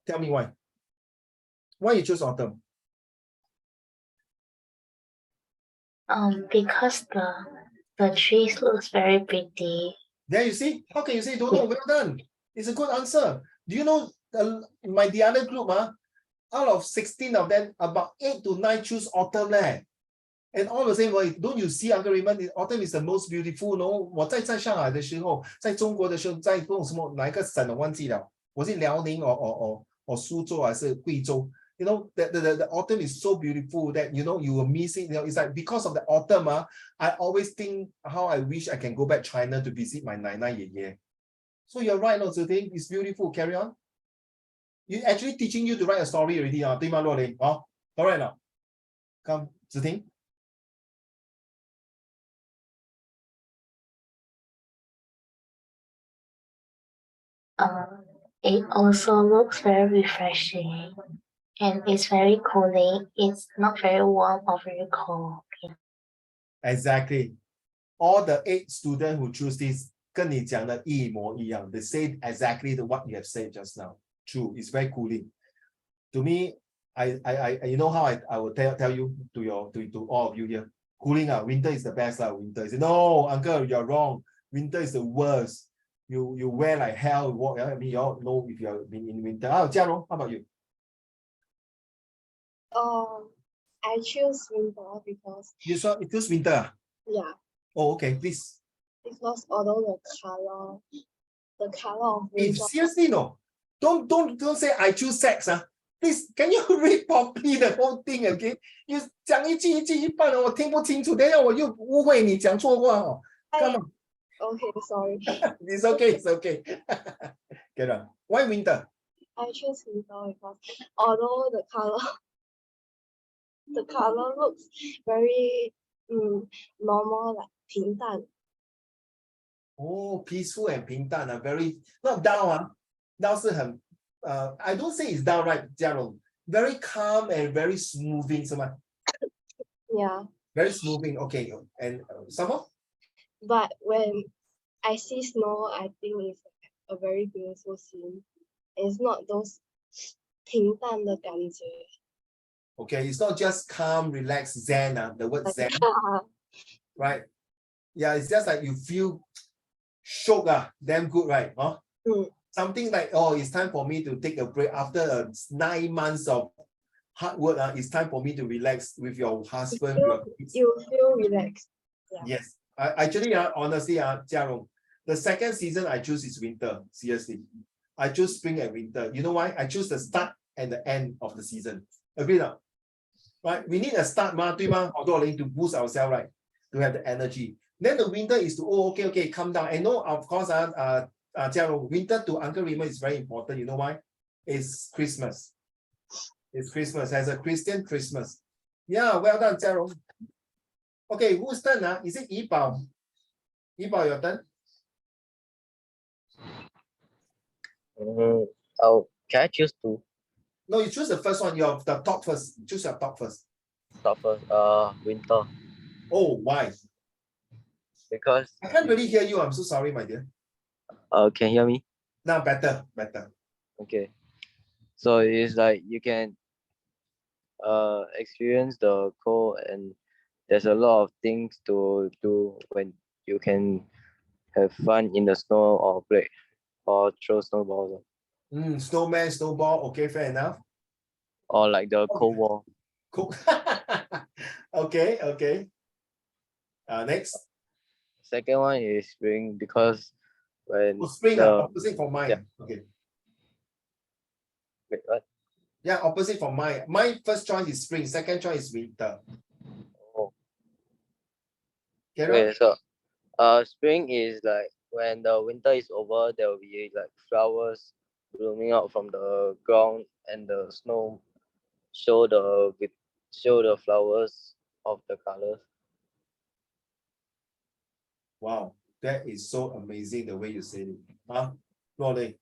Tell me why. Why you choose autumn? Because the trees looks very pretty. There you see. How can you say don't know? Well done. It's a good answer. Do you know the other group? Out of 16 of them, about 8 to 9 choose autumn. And all the same way, don't you see, Uncle Raymond, autumn is the most beautiful, no? 我在上海的时候，在中国的时候，在什么哪一个省我忘记了，我是辽宁or 苏州还是贵州。You know, the autumn is so beautiful that, you know, you will miss it. You know, it's like because of the autumn, I always think how I wish I can go back China to visit my 奶奶爷爷. So you're right, no, Ziting, it's beautiful. Carry on. You actually teaching you to write a story already, 对吗，洛琳? Correct now. Come, Ziting. It also looks very refreshing and it's very cooling. It's not very warm or very cold. Exactly. All the 8 students who choose this, 跟你讲的一模一样. They say exactly what you have said just now. True, it's very cooling. To me, I you know how I will tell you to all of you here. Cooling, winter is the best. Winter is no, uncle, you're wrong. Winter is the worst. You wear like hell. Walk. I mean, you all know if you have been in winter. Jiarong, how about you? I choose winter because You choose winter. yeah, Oh, okay, please. Because although the color of If winter, seriously no, don't say I choose sex. Please, can you read properly the whole thing again? You 讲一句一半我听不清楚，等一下我又误会你讲错话哦。Come on, okay, sorry. it's okay, it's okay. Get on. Why winter? I choose winter because although the color looks very normal, like 平淡. Oh, peaceful and 平淡 very not down down 是很I don't say it's down right, 嘉荣 very calm and very smoothing 是吗 Yeah. very smoothing, okay, and some more? But when I see snow, I think it's a very beautiful scene. It's not those 平淡的感觉. Okay, it's not just calm, relaxed, zen, the word zen, right? Yeah, it's just like you feel shock, damn good, right? Huh? Something like, oh, it's time for me to take a break after 9 months of hard work. It's time for me to relax with your husband. You feel relaxed. Yeah. Yes, actually, honestly, Jia Rong, the second season I choose is winter. Seriously, I choose spring and winter. You know why? I choose the start and the end of the season. Agree not? Right? We need a start, 对吗? Although to boost ourselves, right? To have the energy. Then the winter is to okay, calm down. And no, of course, Jia Rong, winter to Uncle Raymond is very important. You know why? It's Christmas. It's Christmas as a Christian Christmas. Yeah, well done, Jia Rong. Okay, whose turn? Is it Yi Bao? Yi Bao, your turn? Oh, can I choose two? No, you choose the first one. You're the top first. Choose your top first. Start first. Winter. Oh, why? Because I can't really hear you. I'm so sorry, my dear. can you hear me? Now better. Okay. So it's like you can experience the cold, and there's a lot of things to do when you can have fun in the snow or play or throw snowballs Snowman, snowball. Okay, fair enough. or like the cold war. Cool. Okay. Next. Second one is spring because when Spring, opposite from mine. Yeah. Okay. Wait, what? Yeah, opposite from mine. My first choice is spring. Second choice is winter. Oh. Get Okay, so spring is like when the winter is over, there will be like flowers blooming out from the ground, and the snow show the flowers of the colors. Wow, that is so amazing the way you said it. Rolly,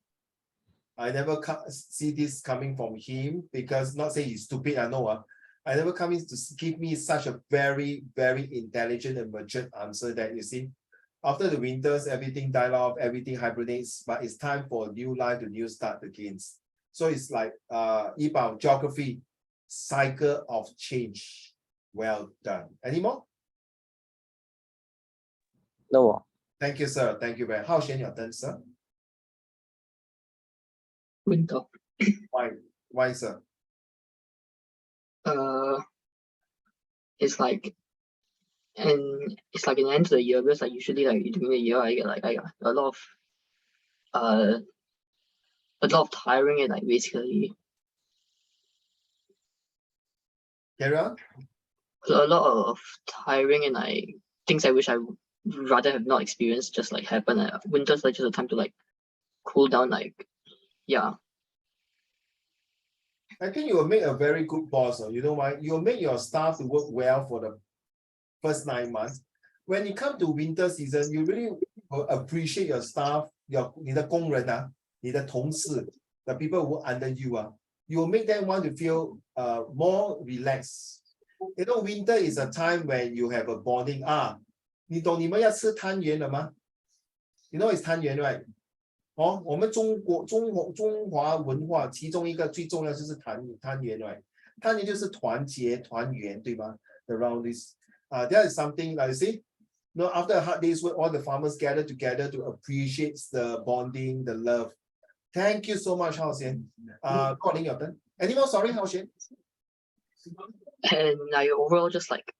I never see this coming from him because not saying he's stupid, I know. I never come in to give me such a very, very intelligent and mature answer that you see. After the winters, everything died off, everything hibernates, but it's time for a new life, a new start again. So it's like about geography, cycle of change. Well done. Any more? No more. Thank you, sir. Thank you very much. How Shen, your turn, sir? Winter. Why, sir? It's like an end of the year because like usually like during the year I get a lot of tiring and like basically Carry on. a lot of tiring and like things I wish I would rather have not experienced just like happen. Winter's like just a time to like cool down, like yeah. I think you will make a very good boss. You know why? You'll make your staff to work well for the first 9 months. When you come to winter season, you really will appreciate your staff,你的工人你的同事, the people who work under you. You will make them want to feel more relaxed. You know, winter is a time when you have a bonding. 你懂你们要吃汤圆了吗? You know it's 汤圆, right? 我们中华文化其中一个最重要就是团圆 right? 团圆就是团结团圆对吗? Around this, there is something like you see, after a hard day's work, all the farmers gather together to appreciate the bonding, the love. Thank you so much, Hao Xian. Calling your turn. Any more? Sorry, Hao Xian. And like overall just like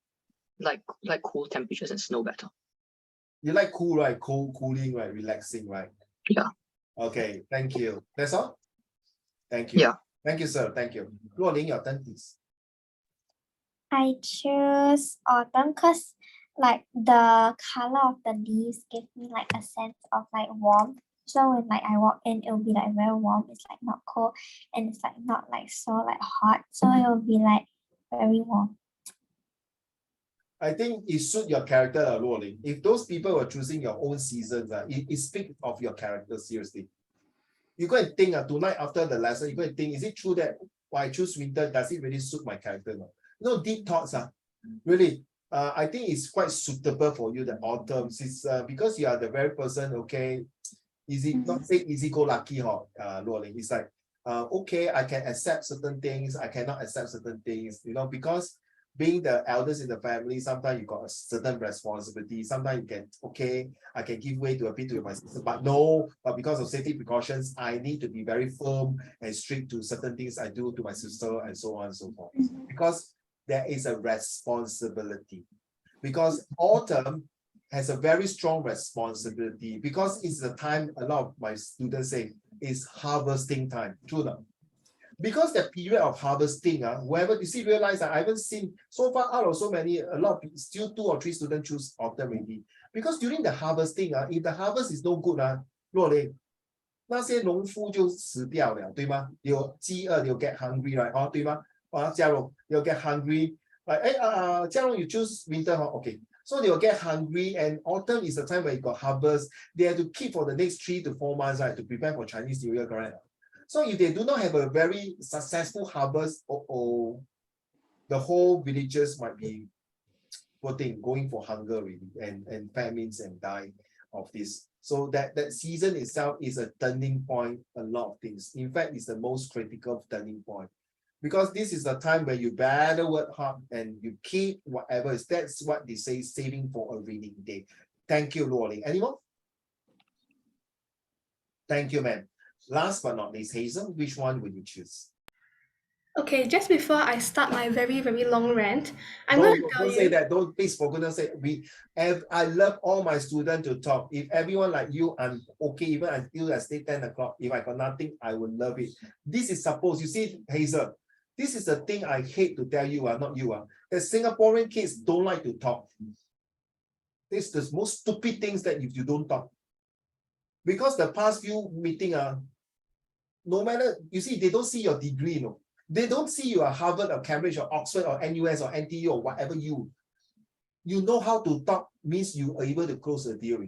cool temperatures and snow better. You like cool, right? Cool, cooling, right? Relaxing, right? Yeah. Okay, thank you. That's all? Thank you. Yeah. Thank you, sir. Thank you. Luoling, your turn, please. I choose autumn because like the color of the leaves give me like a sense of like warmth. So when like I walk in, it'll be like very warm. It's like not cold and it's like not like so like hot. So it will be like very warm. I think it suits your character, Luoling. If those people were choosing your own seasons, it speaks of your character, seriously. You go and think tonight after the lesson, you go and think, is it true that why I choose winter, does it really suit my character? No deep thoughts. Really, I think it's quite suitable for you, the autumn. It's because you are the very person, okay, not say easy go lucky, Luoling. It's like, okay, I can accept certain things, I cannot accept certain things, because being the eldest in the family, sometimes you got a certain responsibility. Sometimes you can, okay, I can give way to a bit to my sister, but because of safety precautions, I need to be very firm and strict to certain things I do to my sister and so on and so forth. Because there is a responsibility. Because autumn has a very strong responsibility because it's the time a lot of my students say is harvesting time. True enough. Because the period of harvesting, whoever you see realize that I haven't seen so far out of so many, a lot of people, still 2 or 3 students choose autumn already. Because during the harvesting, if the harvest is no good, 那些农夫就死掉了，对吗？有饥饿 ，they'll get hungry, right? 对吗？嘉荣 ，they'll get hungry. Like, 嘉荣 you choose winter, okay. So they will get hungry, and autumn is the time where you got harvest. They have to keep for the next 3 to 4 months, right, to prepare for Chinese New Year, correct? So if they do not have a very successful harvest, the whole villagers might be going for hunger really, and famines and dying of this. So that season itself is a turning point, a lot of things. In fact, it's the most critical turning point. Because this is the time where you better work hard and you keep whatever is. That's what they say, saving for a rainy day. Thank you, Luoling. Anyone? Thank you, ma'am. Last but not least, Hazel, which one would you choose? Okay, just before I start my very, very long rant, I'm going to tell don't you. say that. Don't, please, for goodness sake. I love all my students to talk. If everyone like you, I'm okay, even until I stay 10 o'clock. If I got nothing, I would love it. This is supposed, you see, Hazel, this is the thing I hate to tell you, not you. That Singaporean kids don't like to talk. This is the most stupid things that if you don't talk. Because the past few meetings, no matter, you see, they don't see your degree, They don't see you are Harvard or Cambridge or Oxford or NUS or NTU or whatever you know how to talk means you are able to close a deal.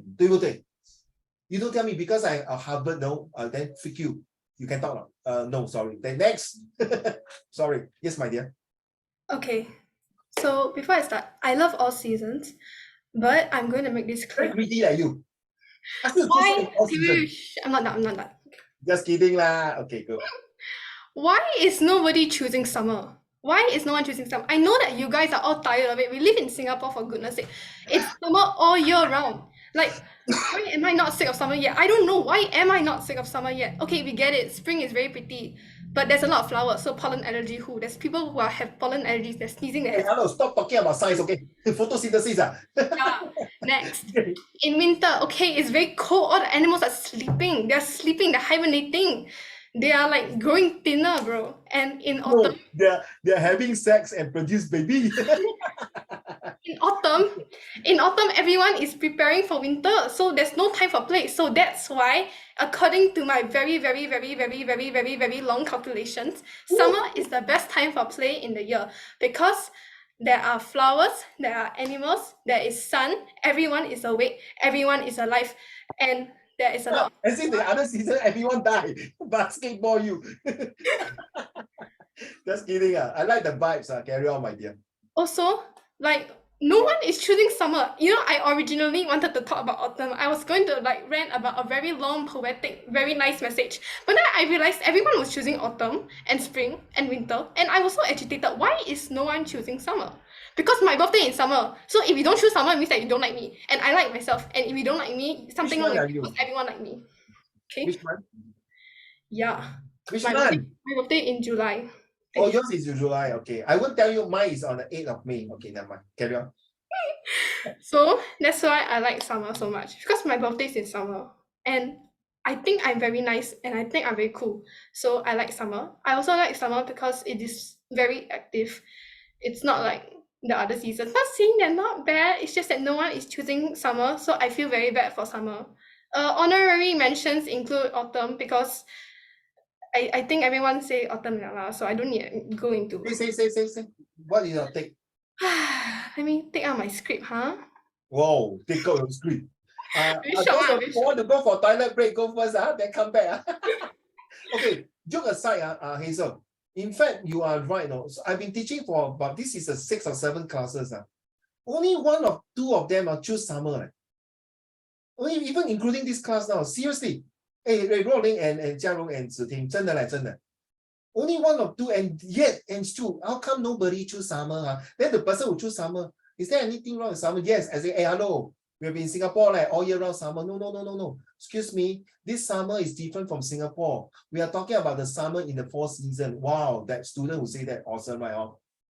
You don't tell me because I am Harvard, no, then freak you. You can talk. No, sorry. Then next. Sorry. Yes, my dear. Okay. So before I start, I love all seasons, but I'm going to make this clear. Very greedy like you. Why? I'm not done. Just kidding lah. Okay, go. Why is nobody choosing summer? Why is no one choosing summer? I know that you guys are all tired of it. We live in Singapore, for goodness sake. It's summer all year round. Like, why am I not sick of summer yet? I don't know. Why am I not sick of summer yet? Okay, we get it. Spring is very pretty. But there's a lot of flowers, so pollen allergy who? There's people who have pollen allergies, they're sneezing their Hey, hello, stop talking about science, okay? Photosynthesis. Yeah. Next. In winter, okay, it's very cold. All the animals are sleeping. They're sleeping, they're hibernating. They are like growing thinner, bro. And in autumn, they're having sex and produce baby. in autumn, everyone is preparing for winter, so there's no time for play. So that's why, according to my very, very, very, very, very, very, very long calculations, summer is the best time for play in the year because there are flowers, there are animals, there is sun, everyone is awake, everyone is alive, and there is a lot. As in the other season, everyone died. Basketball, you. Just kidding. I like the vibes. Carry on, my dear. Also, like, no one is choosing summer. You know, I originally wanted to talk about autumn. I was going to like rant about a very long, poetic, very nice message. But then I realized everyone was choosing autumn and spring and winter. And I was so agitated. Why is no one choosing summer? Because my birthday is summer. So if you don't choose summer, it means that you don't like me. And I like myself. And if you don't like me, something wrong with you because everyone like me. Okay? Which month? Yeah. Which my month? My birthday in July. Oh, yours is in July. Okay. I won't tell you mine is on the 8th of May. Okay, never mind. Carry on. So that's why I like summer so much, because my birthday is in summer and I think I'm very nice and I think I'm very cool. So I like summer. I also like summer because it is very active. It's not like the other seasons. Not saying they're not bad, it's just that no one is choosing summer, so I feel very bad for summer. Honorary mentions include autumn because I think everyone say autumn lah, so I don't need to go into. Say. What is your take? Let me take out my script, huh? Whoa, take out your script. Very Those shocked, of very you want to go for toilet break, go first, then come back. Okay, joke aside, Hazel. In fact, you are right. No? So I've been teaching for about, this is a 6 or 7 classes. Only 1 or 2 of them choose summer. Only, even including this class now. Seriously. Hey, Rolling and Jiarong and Ziting, 真的嘞, 真的. Only 1 or 2, and yet, and still, how come nobody choose summer? Then the person who choose summer, is there anything wrong with summer? Yes, I say, hey, hello, we have been in Singapore like all year round summer. No. Excuse me, this summer is different from Singapore. We are talking about the summer in the 4th season. Wow, that student who say that, awesome, right?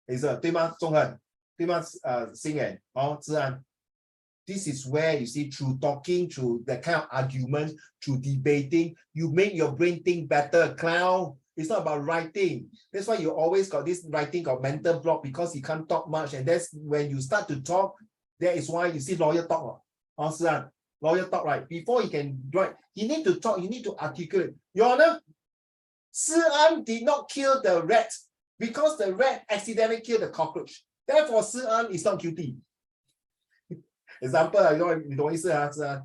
Is it, 对吗？中恒，对吗？星野，治安。This is where you see, through talking, through that kind of argument, through debating, you make your brain think better, clown. It's not about writing. That's why you always got this writing got mental block, because you can't talk much. And that's when you start to talk, that is why you see lawyer talk. Lawyer talk, right? Before he can write, you need to talk, you need to articulate. Your Honor, Si An did not kill the rat because the rat accidentally killed the cockroach. Therefore, Si An is not guilty. Example 你懂意思啊？是啊，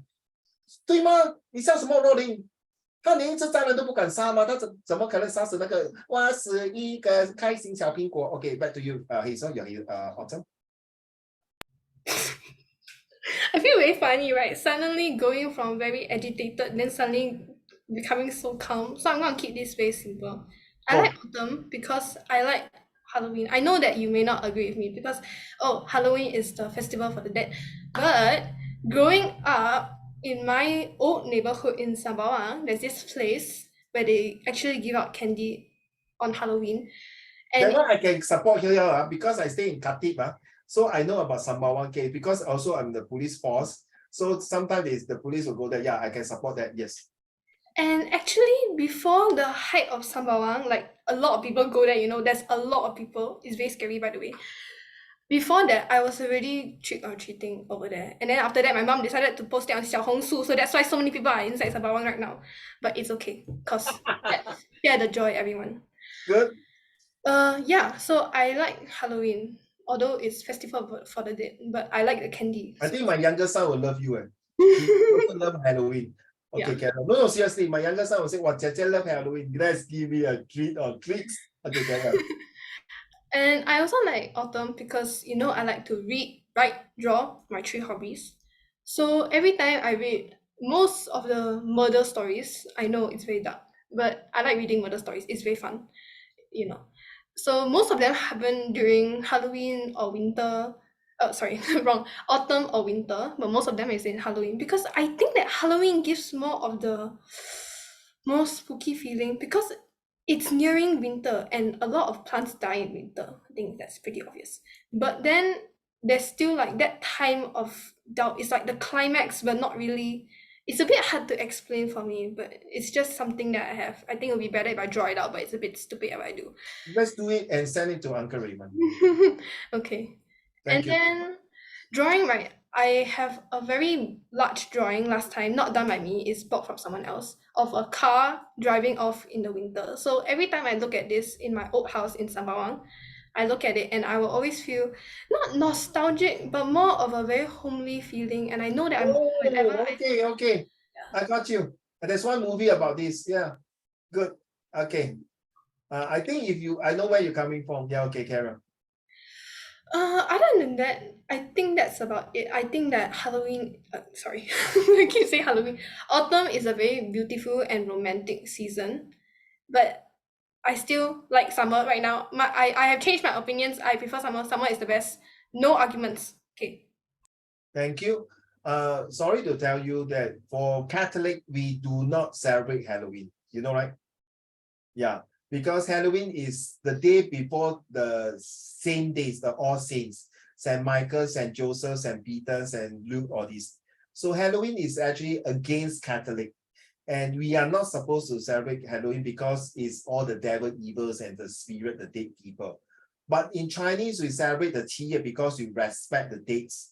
对吗？你笑什么若琳？他连一只蟑螂都不敢杀吗？他怎么可能杀死那个？我是一个开心小苹果。Okay, back to you. Hazel, Autumn. I feel very funny, right? Suddenly going from very agitated, then suddenly becoming so calm. So I'm gonna keep this very simple. I like autumn because I like Halloween. I know that you may not agree with me because, oh, Halloween is the festival for the dead. But growing up in my old neighborhood in Sembawang, there's this place where they actually give out candy on Halloween. That one I can support here because I stay in Khatib. So I know about Sembawang case because also I'm the police force. So sometimes the police will go there. Yeah, I can support that. Yes. And actually, before the height of Sembawang, like a lot of people go there, you know, there's a lot of people. It's very scary, by the way. Before that, I was already trick or treating over there. And then after that, my mom decided to post it on Xiaohongshu. So that's why so many people are inside Sembawang right now. But it's okay, because share the joy, everyone. Good. Yeah, so I like Halloween, although it's festival for the dead, but I like the candy. I think my younger son will love you. He also love Halloween. Okay, Yeah. Carol. No, seriously, my younger son will say, "Wow, Jia love Halloween. Let's give me a treat or treats." Okay, Carol. And I also like autumn because, you know, I like to read, write, draw, my 3 hobbies. So every time I read most of the murder stories, I know it's very dark, but I like reading murder stories. It's very fun, you know. So most of them happen during Halloween or winter. Sorry, wrong. Autumn or winter, but most of them is in Halloween because I think that Halloween gives more of the more spooky feeling because it's nearing winter and a lot of plants die in winter. I think that's pretty obvious. But then there's still like that time of doubt. It's like the climax, but not really. It's a bit hard to explain for me, but it's just something that I have. I think it'll be better if I draw it out, but it's a bit stupid if I do. Let's do it and send it to Uncle Raymond. Okay. Thank you. Then drawing, right? I have a very large drawing last time, not done by me, it's bought from someone else, of a car driving off in the winter. So every time I look at this in my old house in Sembawang, I look at it and I will always feel not nostalgic, but more of a very homely feeling. And I know that whenever Okay. I got you. There's one movie about this. Yeah, good. Okay. I think I know where you're coming from. Yeah, okay, Karen. Other than that, I think that's about it. I think that Halloween, sorry, I keep saying Halloween. Autumn is a very beautiful and romantic season, but I still like summer right now. I have changed my opinions. I prefer summer. Summer is the best. No arguments. Okay. Thank you. Sorry to tell you that for Catholic, we do not celebrate Halloween. You know, right? Yeah, because Halloween is the day before the same days, the All Saints. St. Michael, St. Joseph, St. Peter, St. Luke, all these. So Halloween is actually against Catholic. And we are not supposed to celebrate Halloween because it's all the devil evils and the spirit, the dead people. But in Chinese, we celebrate the Qi Ye because we respect the dates.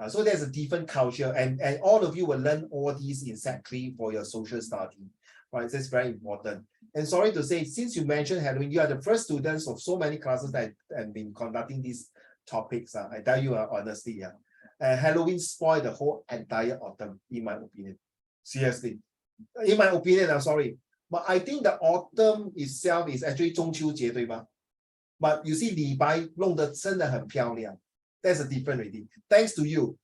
So there's a different culture, and all of you will learn all these in Sec3 for your social study, right? That's very important. And sorry to say, since you mentioned Halloween, you are the first students of so many classes that have been conducting these topics. I tell you honestly, Halloween spoiled the whole entire autumn, in my opinion. Seriously, in my opinion, I'm sorry, but I think the autumn itself is actually 中秋节，对吗？ But you see, 李白弄得真的很漂亮。That's a different already. Thanks to you.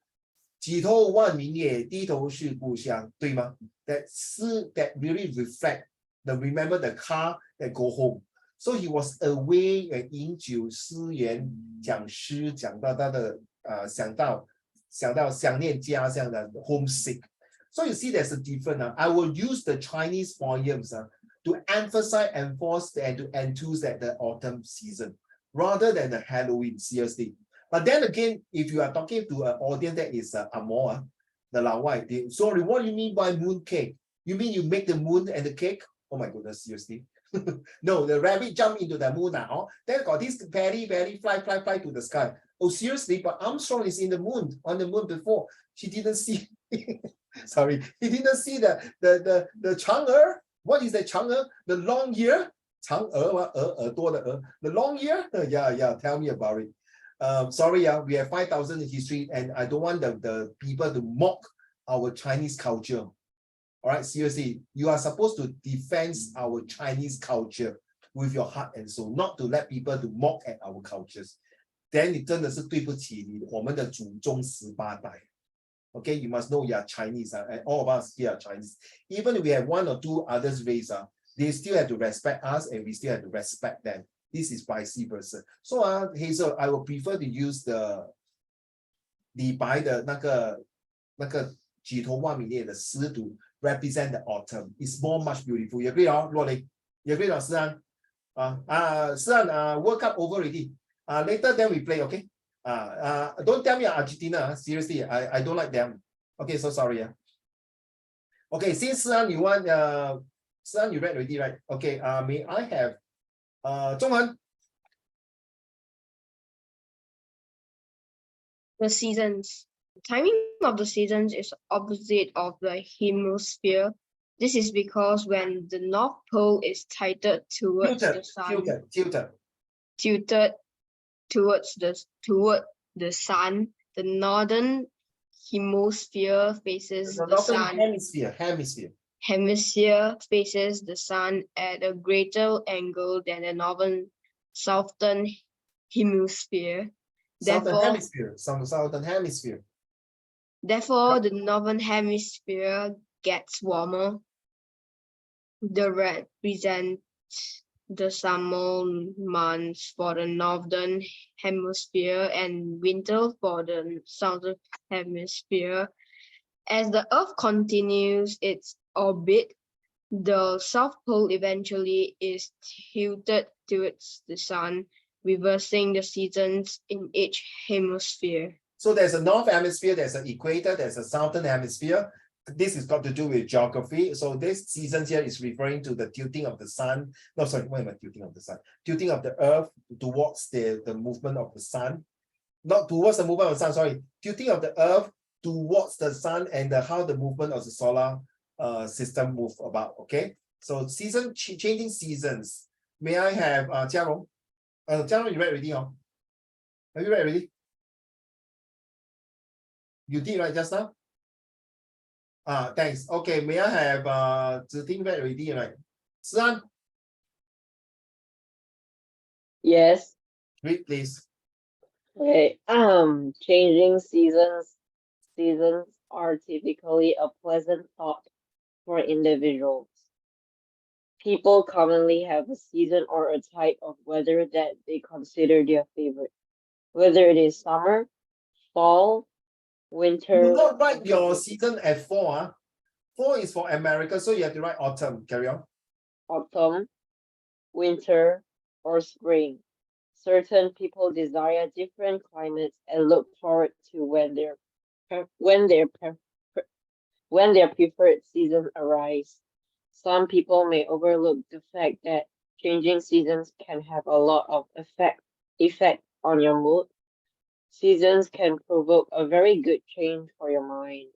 举头望明月，低头是故乡，对吗？ That 诗 that really reflect the remember the car that go home. So he was away and 饮酒思源，讲诗讲到他的想念家乡的 homesick. So you see, there's a difference. I will use the Chinese poems to emphasize, enforce, and to enthuse that the autumn season rather than the Halloween, seriously. But then again, if you are talking to an audience that is Amor, the Lao Wai, sorry, what do you mean by moon cake? You mean you make the moon and the cake? Oh my goodness, seriously. No, the rabbit jump into the moon now. Then got this very fly to the sky. Oh, seriously, but Armstrong is in the moon, on the moon before. She didn't see, sorry, he didn't see the Chang'e. What is the Chang'e? The long year? Chang'e, the long year? Yeah, tell me about it. Sorry, we have 5,000 in history, and I don't want the people to mock our Chinese culture. All right, seriously, you are supposed to defend our Chinese culture with your heart and soul, not to let people to mock at our cultures. Then 你真的是对不起我们的祖宗18代. Okay, you must know you are Chinese, and all of us here are Chinese. Even if we have one or two others race, they still have to respect us, and we still have to respect them. This is vice versa. So, Hazel, I would prefer to use the 李白的那个举头望明月的诗 to represent the autumn. It's much beautiful. You agree, Lolly? You agree, Sian? Sian, World Cup over already. Later then we play, okay? Don't tell me Argentina. Seriously, I don't like them. Okay, so sorry. Okay, since Sian, you want Sian, you read already, right? Okay, may I have 中文 The seasons. The timing of the seasons is opposite of the hemisphere. This is because when the North Pole is tilted towards the sun, tilted towards the sun, the northern hemisphere faces the sun. Hemisphere faces the sun at a greater angle than the southern hemisphere. Southern hemisphere. Therefore, the northern hemisphere gets warmer. The red represents the summer months for the northern hemisphere and winter for the southern hemisphere. As the Earth continues its orbit, the South Pole eventually is tilted towards the sun, reversing the seasons in each hemisphere. So there's a North Hemisphere, there's an equator, there's a Southern Hemisphere. This is got to do with geography. So this season here is referring to the tilting of the sun. No, sorry, what am I tilting of the sun? Tilting of the Earth towards the movement of the sun. Not towards the movement of the sun, sorry. Tilting of the Earth towards the sun and how the movement of the solar system move about, okay? So changing seasons. May I have Jiarong? Jiarong, you read already, huh? Have you read already? You did, right, just now? Thanks. Okay, may I have Ziting read already, right? Sian? Yes. Read, please. Okay. Changing seasons are typically a pleasant thought for individuals. People commonly have a season or a type of weather that they consider their favorite, whether it is summer, fall, winter. Do not write your season at 4. 4 is for America, so you have to write autumn. Carry on. Autumn, winter, or spring. Certain people desire different climates and look forward to when their preferred season arrives. Some people may overlook the fact that changing seasons can have a lot of effect on your mood. Seasons can provoke a very good change for your mind.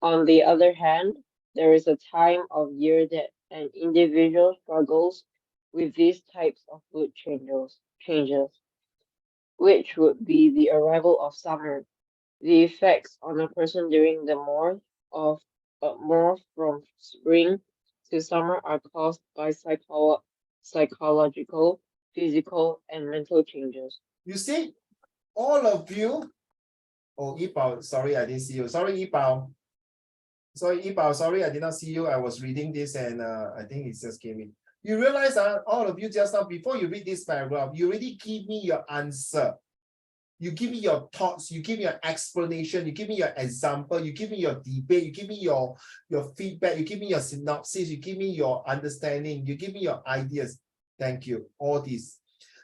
On the other hand, there is a time of year that an individual struggles with these types of mood changes, which would be the arrival of summer. The effects on a person during the morph from spring to summer are caused by psychological, physical, and mental changes. You see, all of you. Oh, Yipao, sorry, I didn't see you. Sorry, Yipao. Sorry, Yipao, sorry, I did not see you. I was reading this and I think it just came in. You realize all of you just now, before you read this paragraph, you already give me your answer. You give me your thoughts, you give me your explanation, you give me your example, you give me your debate, you give me your feedback, you give me your synopsis, you give me your understanding, you give me your ideas. Thank you. All these.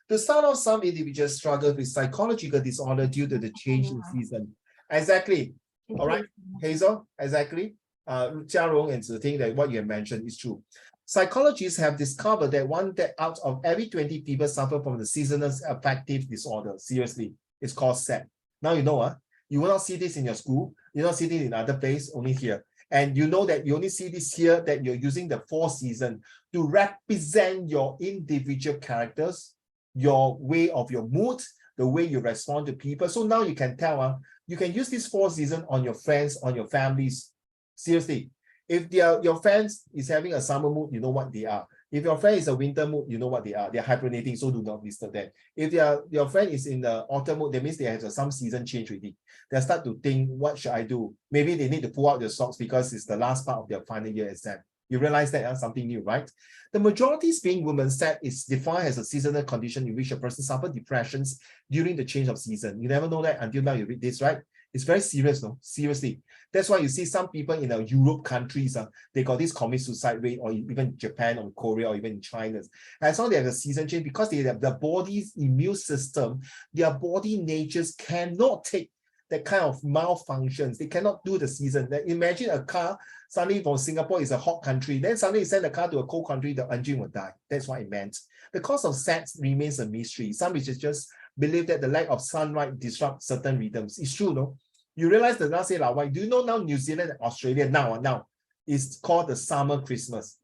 To start off, some individuals struggle with psychological disorder due to the change in season. Exactly. All right, Hazel, exactly. Jiarong and Ziting, that what you have mentioned is true. Psychologists have discovered that one out of every 20 people suffer from the seasonal affective disorder. Seriously, it's called SEC. Now you know, you will not see this in your school. You will not see this in other place, only here. And you know that you only see this here, that you're using the 4 seasons to represent your individual characters, your way of your mood, the way you respond to people. So now you can tell, you can use this 4 seasons on your friends, on your families. Seriously, if your friends is having a summer mood, you know what they are. If your friend is a winter mood, you know what they are. They're hibernating, so do not disturb them. If your friend is in the autumn mood, that means they have some season change already. They start to think, what should I do? Maybe they need to pull out their socks because it's the last part of their final year exam. You realize that something new, right? The majority being women SEC is defined as a seasonal condition in which a person suffers depressions during the change of season. You never know that until now you read this, right? It's very serious, no? Seriously. That's why you see some people in the Europe countries, they got this commit suicide rate, or even Japan or Korea or even China. As long as they have a season change, because they have the body's immune system, their body natures cannot take that kind of malfunctions. They cannot do the season. Then imagine a car suddenly from Singapore is a hot country, then suddenly you send the car to a cold country, the engine will die. That's what it meant. The cause of sex remains a mystery. Some researchers believe that the lack of sunlight disrupts certain rhythms. It's true, no? You realize that now say, why? Do you know now New Zealand and Australia now is called the summer Christmas,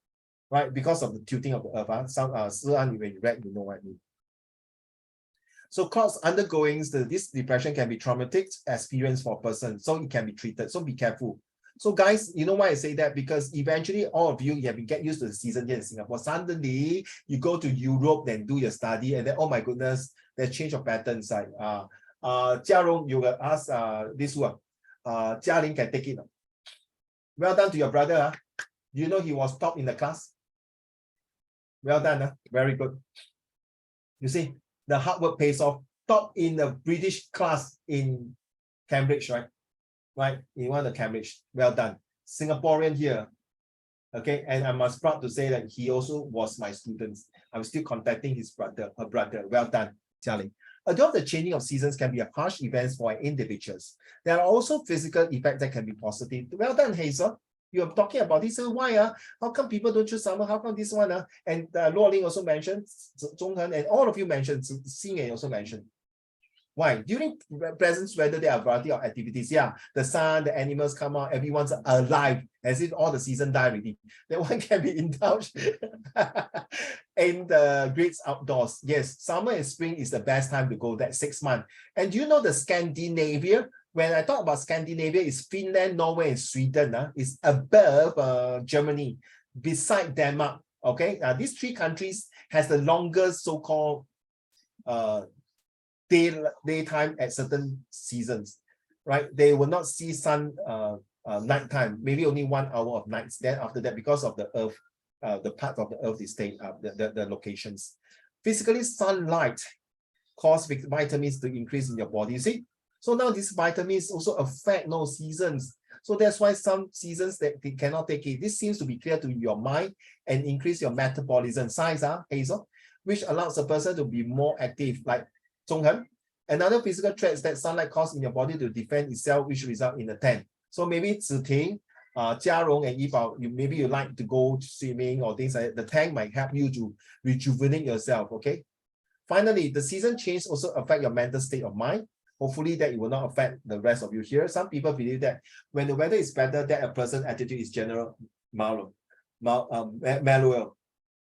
right? Because of the tilting of the earth. When you read, you know what I mean. So cause undergoing this depression can be traumatic experience for a person, so it can be treated. So be careful. So guys, you know why I say that? Because eventually all of you have been get used to the season here in Singapore. Suddenly you go to Europe, then do your study, and then oh my goodness, there's change of patterns. Like Jiarong, you will ask this one. Jialing can take it. Well done to your brother. Do you know he was top in the class? Well done. Very good. You see, the hard work pays off. Top in the British class in Cambridge, right? Right, in one of the Cambridge. Well done. Singaporean here. Okay, and I must proud to say that he also was my student. I'm still contacting her brother. Well done, Jialing. Although the changing of seasons can be a harsh event for individuals, there are also physical effects that can be positive. Well done, Hazel. You are talking about this. Why? How come people don't choose summer? How come this one? And Luo Ling also mentioned, Zhonghen, and all of you mentioned, Xing also mentioned. Why? During present weather, there are a variety of activities. Yeah, the sun, the animals come out, everyone's alive, as if all the season died already. That one can be indulged in the great outdoors. Yes, summer and spring is the best time to go, that 6 months. And do you know the Scandinavia? When I talk about Scandinavia, it's Finland, Norway, and Sweden. It's above Germany, beside Denmark. Okay, these 3 countries has the longest so-called daytime at certain seasons, right? They will not see sun nighttime, maybe only 1 hour of nights. Then after that, because of the earth, the part of the earth is staying up, the locations. Physically, sunlight causes vitamins to increase in your body. You see? So now these vitamins also affect seasons. So that's why some seasons that they cannot take it. This seems to be clear to your mind and increase your metabolism. Science, Hazel? which allows a person to be more active, like Zhonghen. Another physical trait is that sunlight causes in your body to defend itself, which result in a tan. So maybe Ziting, Jiarong and Yibao, maybe you like to go swimming or things like that. The tank might help you to rejuvenate yourself, okay? Finally, the season change also affect your mental state of mind. Hopefully that it will not affect the rest of you here. Some people believe that when the weather is better, that a person's attitude is general mellow.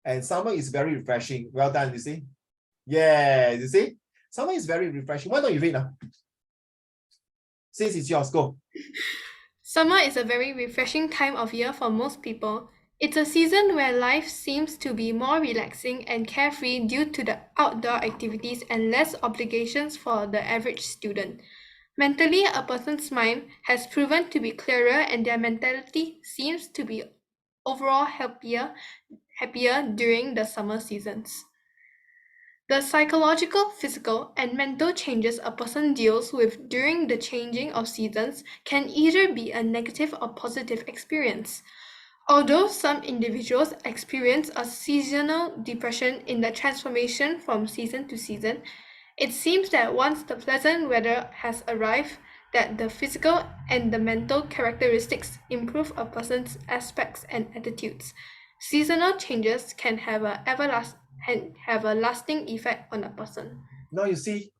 And summer is very refreshing. Well done, you see? Yeah, you see? Summer is very refreshing. Why don't you read now? Since it's yours, go. Summer is a very refreshing time of year for most people. It's a season where life seems to be more relaxing and carefree due to the outdoor activities and less obligations for the average student. Mentally, a person's mind has proven to be clearer and their mentality seems to be overall happier during the summer seasons. The psychological, physical, and mental changes a person deals with during the changing of seasons can either be a negative or positive experience. Although some individuals experience a seasonal depression in the transformation from season to season, it seems that once the pleasant weather has arrived, that the physical and the mental characteristics improve a person's aspects and attitudes. Seasonal changes can have a lasting effect on a person. Now you see,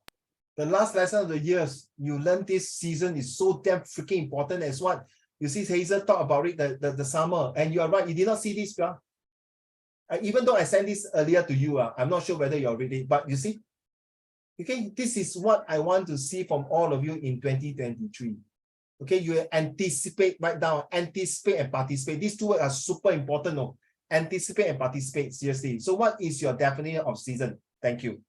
the last lesson of the years, you learn this season is so damn freaking important as what you see Hazel talk about it, the summer, and you are right, you did not see this, even though I sent this earlier to you, I'm not sure whether you already, but you see, okay, this is what I want to see from all of you in 2023. Okay, you anticipate, write down, anticipate and participate. These two words are super important. No? Anticipate and participate, seriously. So what is your definition of season? Thank you.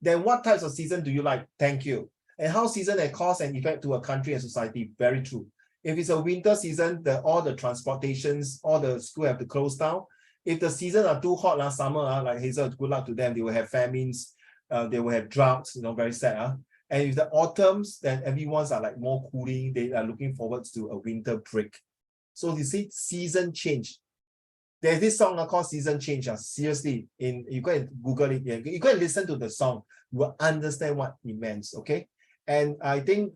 Then what types of season do you like? Thank you. And how season and cause and effect to a country and society? Very true. If it's a winter season, all the transportations, all the school have to close down. If the season are too hot last summer, like Hazel, good luck to them. They will have famines, they will have droughts, very sad. And if the autumns, then everyone's are like more cooling. They are looking forward to a winter break. So you see, season change. There's this song called Season Change. Seriously, you go and Google it. You go and listen to the song. You will understand what it means. Okay, and I think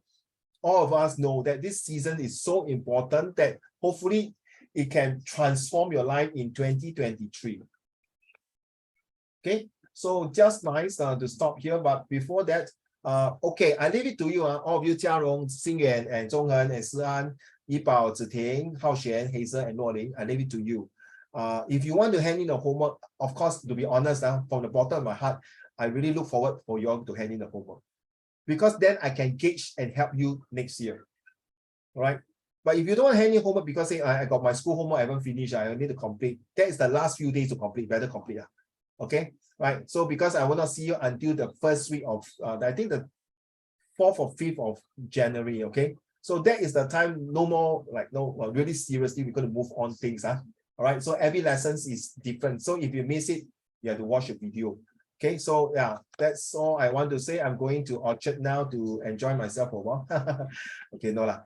all of us know that this season is so important that hopefully it can transform your life in 2023. Okay, so just nice to stop here. But before that, okay, I leave it to you. All of you, Jiarong, Xingyuan, and Zhonghen, and Sian, Yibao, Ziting, Haoxuan, Hazel, and Luoling, I leave it to you. If you want to hand in the homework, of course, to be honest, from the bottom of my heart, I really look forward for you all to hand in the homework, because then I can gauge and help you next year. All right. But if you don't hand in homework because say I got my school homework, I haven't finished, I need to complete. That is the last few days to complete, better complete. Okay. Right. So because I will not see you until the first week of I think the 4th or 5th of January. Okay. So that is the time, no more really seriously, we're going to move on things. All right, so every lesson is different. So if you miss it, you have to watch the video. Okay, so yeah, that's all I want to say. I'm going to Orchard now to enjoy myself for a while. Okay, no lah.